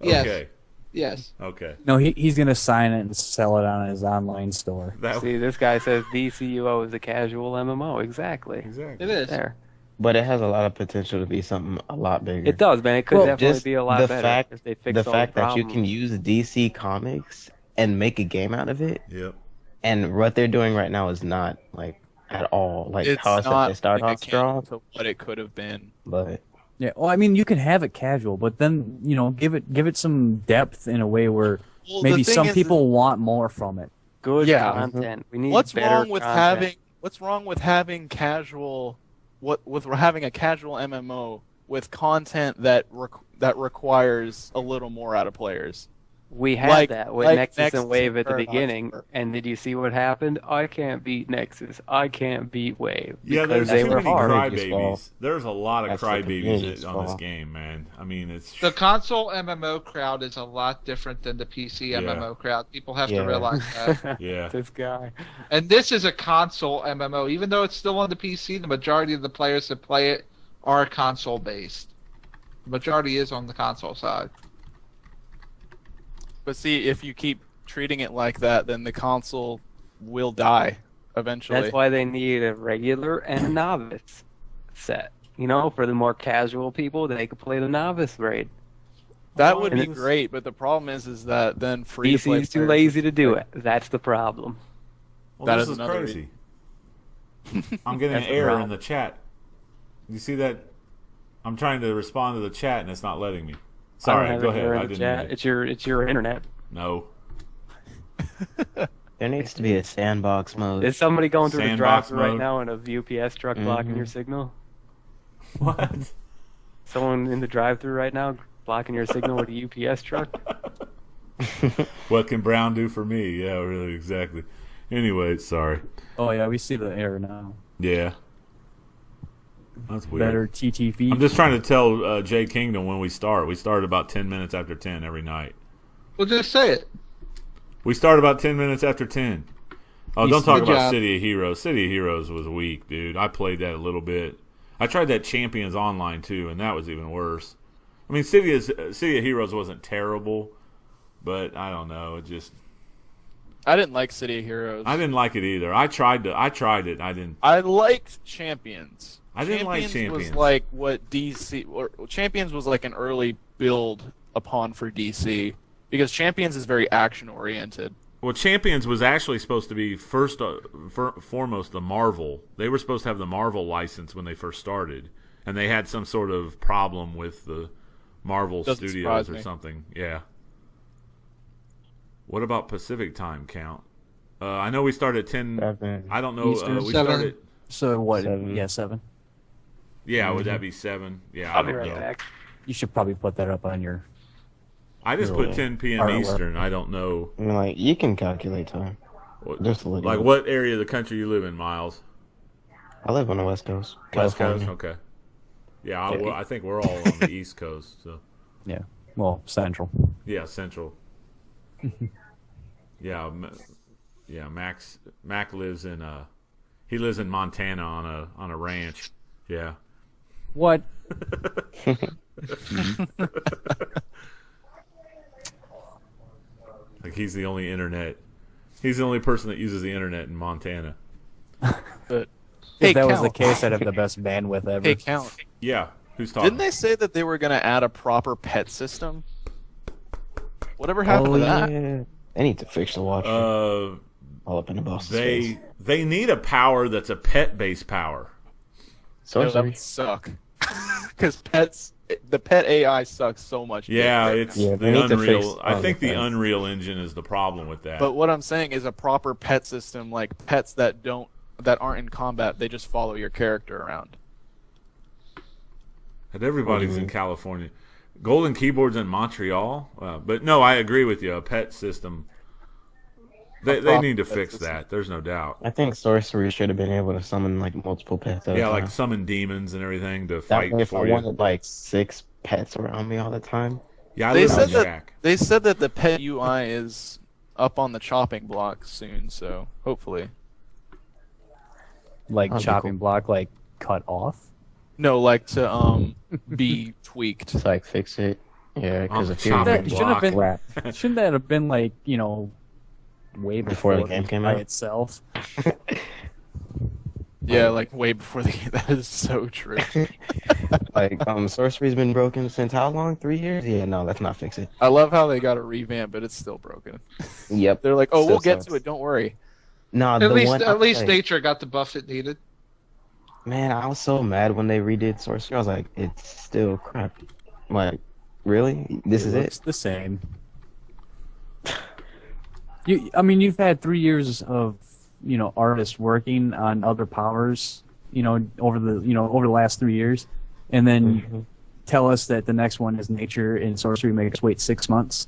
Yes. Okay. Yes. Okay. No, he's gonna sign it and sell it on his online store. That See, this guy says DCUO is a casual MMO. Exactly. exactly. It is. There. But it has a lot of potential to be something a lot bigger. It does, man. It could Well, definitely Just be a lot the better fact, if they fix the all fact the that you problems. can use DC Comics and make a game out of it, Yep. and what they're doing right now is not like at all like It's how I said not they start putting a off strong, candle to what it could have been. but Yeah. Well, I mean, you can have it casual, but then give it some depth in a way where Well, the maybe thing some is- people want more from it. Good Yeah. content. We need What's better wrong with content. having casual with having a casual MMO with content that requires a little more out of players? We had Like- that with like Nexus Nexus and Wave and at the Paradox beginning, were. and did you see what happened? I can't beat Nexus. I can't beat Wave Yeah, because there's they too were many hard. Community's fault. crybabies. There's a lot of That's the community's crybabies on this fault. game, man. I mean, it's The console MMO crowd is a lot different than the PC Yeah. MMO crowd. People have Yeah. to realize that. yeah. This guy. And this is a console MMO. Even though it's still on the PC, the majority of the players that play it are console based. The majority is on the console side. But see, if you keep treating it like that, then the console will die eventually. That's why they need a regular and a novice set. For the more casual people, they could play the novice raid. That would And be it's- great, but the problem is that then free to play DC's too lazy to do it. That's the problem. Well, That this is is another crazy. I'm getting an That's the error in problem. the chat. You see that? I'm trying to respond to the chat and it's not letting me. I don't Sorry, have go an ahead. error in I the didn't chat. mean it. It's your internet. No. There needs to be a sandbox mode. Is somebody going through the Sandbox drive-thru right mode. now in a UPS truck blocking Mhm. your signal? What? Someone in the drive-thru right now blocking your signal with a UPS truck? What can Brown do for me? Yeah, really, exactly. Anyway, sorry. Oh yeah, we see the error now. Yeah. That's weird. Better TTV. I'm just trying to tell Jay Kingdom when we start. We start about 10 minutes after 10 every night. Well, just say it. We start about 10 minutes after 10. Oh, don't talk Good about job. City of Heroes. City of Heroes was weak, dude. I played that a little bit. I tried that Champions Online, too, and that was even worse. I mean, City of Heroes wasn't terrible, but I don't know. It just... I didn't like City of Heroes. I didn't like it either. I tried it. I didn't... I liked Champions. I didn't like Was Champions. like what DC or Champions was like an early build upon for DC because Champions is very action oriented. Well, Champions was actually supposed to be foremost the Marvel. They were supposed to have the Marvel license when they first started, and they had some sort of problem with the Marvel Doesn't Studios surprise or me. something. Yeah. What about Pacific time count? I know we started at 10. 7. I don't know. Eastern. We 7. started. So what? 7. Yeah, 7. Yeah, would that be 7? Yeah, I I'll be don't right know. back. You should probably put that up on your. I just put 10 p.m. Artwork. Eastern. I don't know. I mean, like, you can calculate time. What, Just a little. like what area of the country you live in, Miles? I live on the West Coast. West Coast. California. Okay. Yeah, I think we're all on the East Coast. So Yeah. Well, Central. yeah, Central. Yeah, yeah. Mac lives in he lives in Montana on a ranch. Yeah. What? Like he's the only internet. He's the only person that uses the internet in Montana. But If that was the Count. case, I'd have the best bandwidth ever. Hey, Count. Yeah. Who's talking? Didn't they say that they were going to add a proper pet system? Whatever happened to that? yeah. They need to fix the watch. All up in the boss's face. They need a power that's a pet based power. No, that Sorcery. would suck. Because the pet AI sucks so much. dick Yeah, right it's now. Yeah, the they need to Unreal. fix I think the OnlyFans. Unreal Engine is the problem with that. But what I'm saying is a proper pet system, like pets that aren't in combat, they just follow your character around. And everybody's in Mhm. California. Golden Keyboard's in Montreal. But no, I agree with you. A pet system. They proper need to pet fix system. that. There's no doubt. I think sorcery should have been able to summon like multiple pets at a Yeah, time. like summon demons and everything to That fight way, if I for you. wanted like 6 pets around me all the time. Yeah, I They live said on that Jack. they said that the pet UI is up on the chopping block soon, so hopefully. Like That'd be chopping cool. block, like cut off. No, like to be tweaked. Just like fix it. Yeah, On because the if you're chopping That shouldn't have been. Crap. Shouldn't that have been like way Before the game came by out? itself? Yeah, like way before the game. That is so true. Like sorcery's been broken since how long? 3 years? Yeah, no, let's not fix it. I love how they got a revamp, but it's still broken. Yep. They're like, oh, Still we'll get sucks. to it. Don't worry. No, At the least, one I at least played- nature got the buff it needed. Man, I was so mad when they redid sorcery. I was like, it's still crap. Like, really? This is Looks it? the same. You've had 3 years of artists working on other powers, over the last 3 years, and then Mhm. tell us that the next one is nature and sorcery, make us wait 6 months,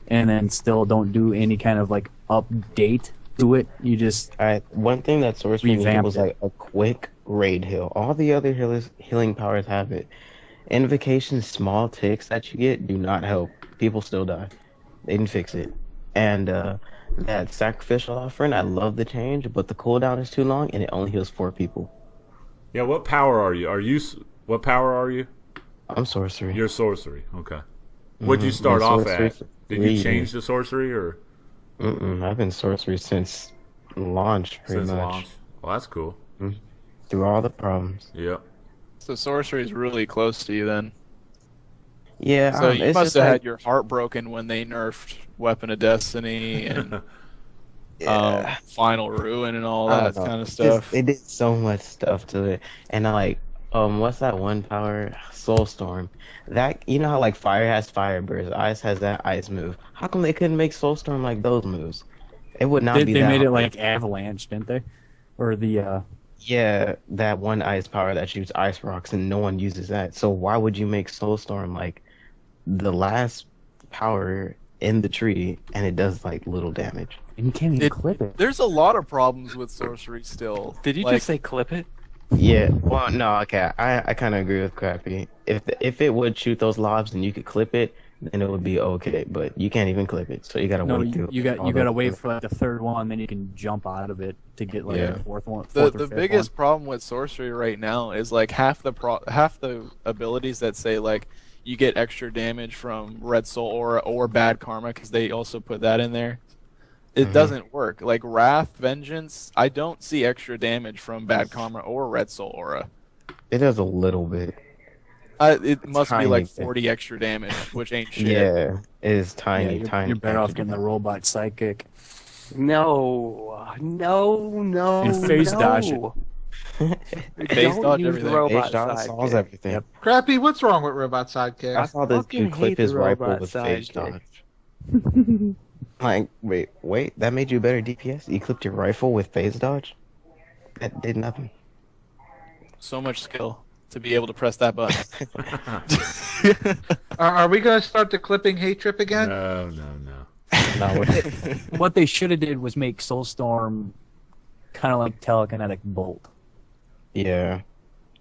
and then still don't do any kind of like update to it. You just Alright, one thing that sorcery needed Revamped was it. like a quick raid heal. All the other healing powers have it. Invocation small ticks that you get do not help. People still die. They didn't fix it. And that sacrificial offering, I love the change, but the cooldown is too long and it only heals 4 people. Yeah, what power are you? What power are you? I'm sorcery. You're sorcery. Okay. What'd you Mhm, start and off sorcery at? for Did 3 you change years. to sorcery or I've been sorcery since launch, pretty since much. launch? Well, that's cool. Through all the problems. Yep. So sorcery is really close to you then. Yeah, So you it's must just have like, had your heart broken when they nerfed Weapon of Destiny and yeah, Final Ruin and all I that don't know. kind of It's just stuff. they did so much stuff to it, and I like, what's that one power? Soulstorm. That you know how like fire has fire burst, ice has that ice move. How come they couldn't make Soulstorm like those moves? It would not be They that made it hard. like Avalanche, didn't they? Or the Yeah, that one ice power that shoots ice rocks, and no one uses that. So why would you make Soulstorm like the last power in the tree, and it does like little damage? and you can't even clip it. There's a lot of problems with sorcery still. Did you Like, just say clip it? Yeah, well, no, okay, I kind of agree with Crappy. If it would shoot those lobs and you could clip it, then it would be okay. But you can't even clip it, so you gotta No, wait through. you all gotta those wait things. for like the third one, then you can jump out of it to get like Yeah. the fourth one. the Fourth or fifth biggest one. problem with sorcery right now is like half the abilities that say like you get extra damage from Red Soul Aura or Bad Karma, because they also put that in there. It Mhm. doesn't work. Like Wrath, Vengeance, I don't see extra damage from Bad Karma or Red Soul Aura. It does a little bit. It must be Tiny like bit. 40 extra damage, which ain't shit. Yeah, it is Yeah, tiny, you're, tiny. you're better off extra getting the robot sidekick. No, no, And phase dodge it. no. Phase Don't dodge use everything. the robot Phase dodge solves sidekick. everything. Yep. Crappy, what's wrong with Robot Sidekick? I saw this fucking dude clip hate the his rifle robot with phase sidekick. dodge. Like, wait, that made you better DPS? You clipped your rifle with phase dodge? That did nothing. So much skill to be able to press that button. Are we going to start the clipping hate trip again? No. No, What they should have did was make Soulstorm kind of like telekinetic bolt. yeah,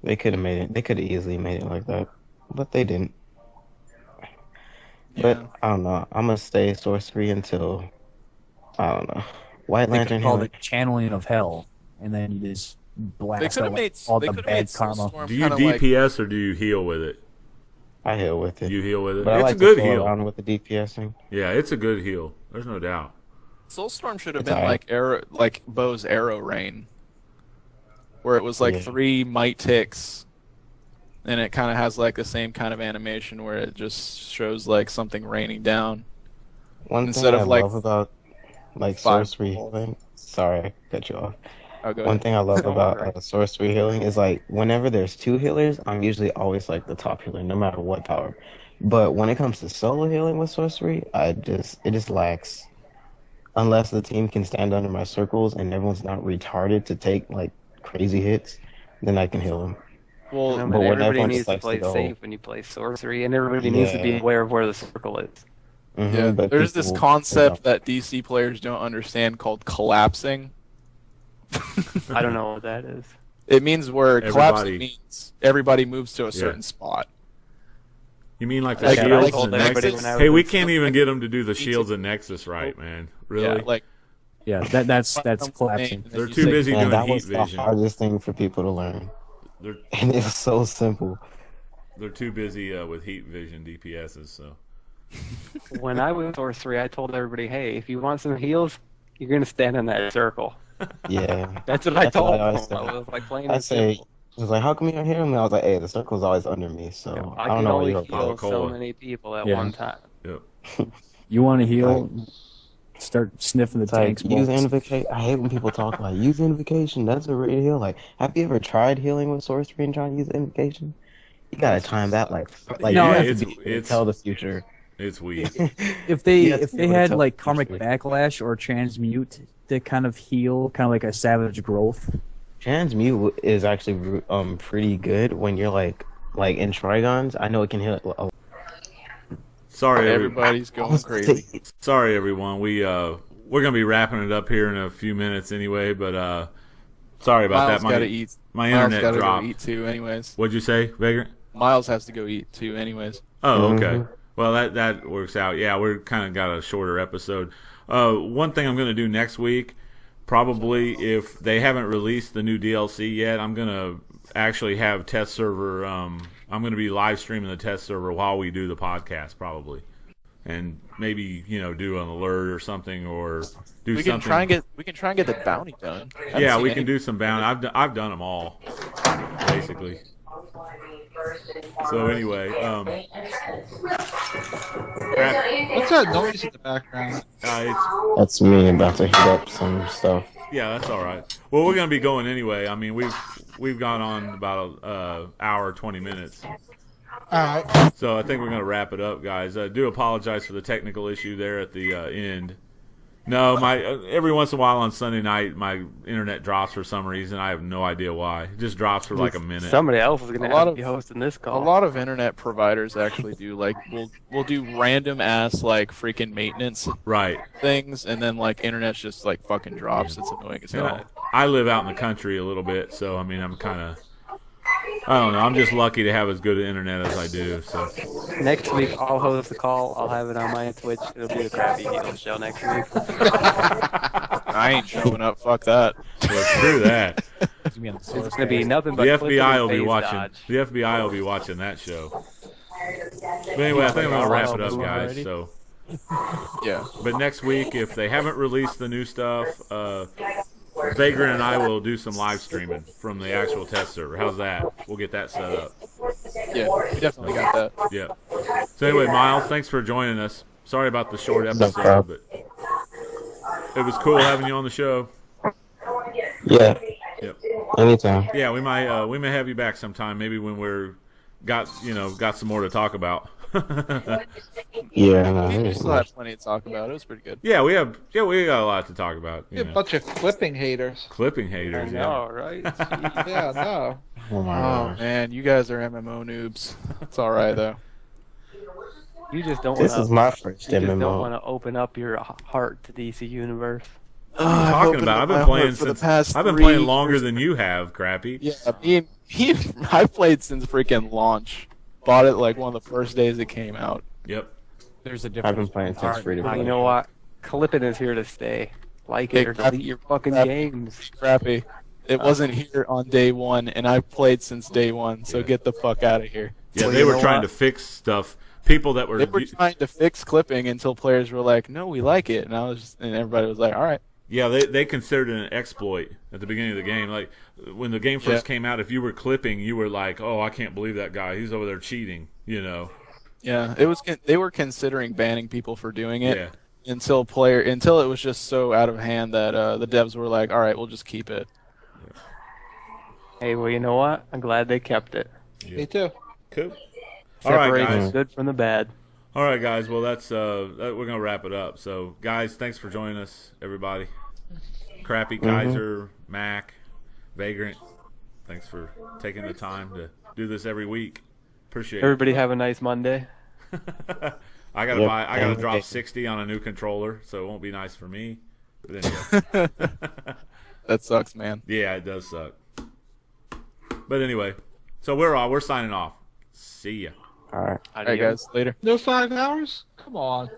they could have made it. They could have easily made it like that, but they didn't. But Yeah. I don't know. I'm gonna stay sorcery until I don't know. White They could Lantern call healing. it channeling of hell, and then you just They blast could out have like, made all they the could have made bad karma. Soulstorm Do you kind of like DPS or do you heal with it? I heal with it. You heal with it. But I It's like a good to fool heal. around with the DPSing. Yeah, it's a good heal. There's no doubt. Soulstorm should have It's been alright. like Bo's Arrow Rain, where it was like Yeah. 3 might ticks, and it kind of has like the same kind of animation where it just shows like something raining down. One Instead thing of, I like, love about like 5 sorcery healing. Sorry, I cut you off. Oh, go One ahead. thing I love Don't about worry. sorcery healing is like whenever there's 2 healers, I'm usually always like the top healer, no matter what power. But when it comes to solo healing with sorcery, it just lacks. Unless the team can stand under my circles and everyone's not retarded to take like crazy hits, then I can heal them. Well, No, but but when everybody everyone needs to decides to play go- safe when you play sorcery, and everybody needs to be Yeah. aware of where the circle is. yeah, But there's this people- concept that DC players don't understand called collapsing. I don't know what that is. It means where Everybody- collapsing means everybody moves to a certain spot. You mean like the Like, shields I and told everybody Nexus? when I was Hey, we in can't even get them to do the shields and Nexus right, man. Really? Yeah, like Yeah, that's collapsing. They're too busy And doing that heat was the vision. hardest thing for people to learn, They're and it was so simple. they're too busy with heat vision DPSs. So When I was sorcery, I told everybody, "Hey, if you want some heals, you're gonna stand in that circle." Yeah, That's what I That's what told I them. always say. I was like playing I it say, simple. it was like, how come you don't hear me? I was like, hey, the circle's always under me, so You know, I I don't can know what only you're heal so Coca-Cola. many people at Yeah. one time. You want to heal? Start sniffing the It's like, tanks. use bolts. invocation. I hate when people talk like, use invocation. That's a real heal. Like, have you ever tried healing with sorcery and trying to use invocation? You gotta time that like No, you have it's- to be able to it's- tell the future. it's weak. If they You have to if be they able to had tell like the karmic future. backlash or transmute to kind of heal, kind of like a savage growth. Transmute is actually pretty good when you're like in Trigons. I know it can heal. Sorry, everybody's going crazy. sorry everyone. We're gonna be wrapping it up here in a few minutes anyway. But sorry about Miles that. gotta eat. My Miles internet gotta dropped. go eat too, anyways. What'd you say, Vagrant? Miles has to go eat too, anyways. Oh, okay. Mhm. Well, that works out. Yeah, we're kind of got a shorter episode. One thing I'm going to do next week, probably if they haven't released the new DLC yet, I'm going to actually have test server. I'm going to be live streaming the test server while we do the podcast, probably, and maybe do an alert or something, or do We something. can try and get the bounty done. I haven't Yeah, seen we any. can do some bound. I've done them all, basically. So anyway, What's that noise in the background? it's That's me about to heat up some stuff. yeah, that's all right. Well, we're gonna be going anyway. I mean, we've gone on about an hour 20 minutes. All right. So I think we're going to wrap it up, guys. I do apologize for the technical issue there at the end. No, every once in a while on Sunday night, my internet drops for some reason. I have no idea why. It just drops for like a minute. Somebody else is going to A lot have to of- be hosting this A call. lot of internet providers actually do like we'll do random ass like freaking maintenance Right. things, and then like internet's just like fucking drops. It's annoying as hell. And I live out in the country a little bit, so I mean, I'm kind of, I don't know. I'm just lucky to have as good an internet as I do. So Next week, I'll host the call. I'll have it on my Twitch. It'll be the Crappy Heels show next week. I ain't showing up. Fuck that. well, screw that. It's going to be nothing but The clicking FBI and will be face watching. dodge. The FBI will be watching that show. But anyway, I think I'm gonna wrap it up, guys. So, Yeah. but next week, if they haven't released the new stuff, Vagrant and I will do some live streaming from the actual test server. How's that? We'll get that set up. Yeah. We definitely got that. Yeah. So anyway, Miles, thanks for joining us. Sorry about the short episode, problem. but it was cool having you on the show. Yeah, Yep. anytime. Yeah, we may have you back sometime. Maybe when we're got some more to talk about. Yeah, no, We it was still had plenty to talk about. It was pretty good. Yeah, we got a lot to talk about. You're a bunch of clipping haters. Clipping I haters. know, right? Yeah, no. Oh my Oh gosh. man, you guys are MMO noobs. It's all right though. You just don't This want is to. my first You just don't MMO. want to open up your heart to DC Universe. What are you talking about? I've been playing since. I've been playing longer than you have, Crappy. Yeah, I played since freaking launch. Bought it like one of the first days it came out. Yep. There's a I've difference. been playing since free to But play. you know what? Clipping is here to stay. Like Hey, it or delete your fucking crap. games. Crappy. It wasn't here on day one, and I've played since day one. So get the fuck out of here. Yeah, Well, they you were know trying what? to fix stuff. People that were. They were trying to fix clipping until players were like, "No, we like it," and everybody was like, "All right." Yeah, they considered it an exploit at the beginning of the game. Like when the game first came out, if you were clipping, you were like, "Oh, I can't believe that guy. He's over there cheating." You know. Yeah, it was. They were considering banning people for doing it Yeah. until it was just so out of hand that the devs were like, "All right, we'll just keep it." Hey, well, you know what? I'm glad they kept it. Me too. Cool. All right, Separates guys. the good from the bad. All right, guys. Well, that's we're gonna wrap it up. So, guys, thanks for joining us, everybody. Crappy Kaiser, Mac, Vagrant. Thanks for taking the time to do this every week. Appreciate it. Everybody have a nice Monday. I gotta Yep, I gotta thank drop you. 60 on a new controller, so it won't be nice for me. But anyway, That sucks, man. yeah, it does suck. But anyway, so we're signing off. See ya. All right. All right, guys, later. No 5 hours? Come on.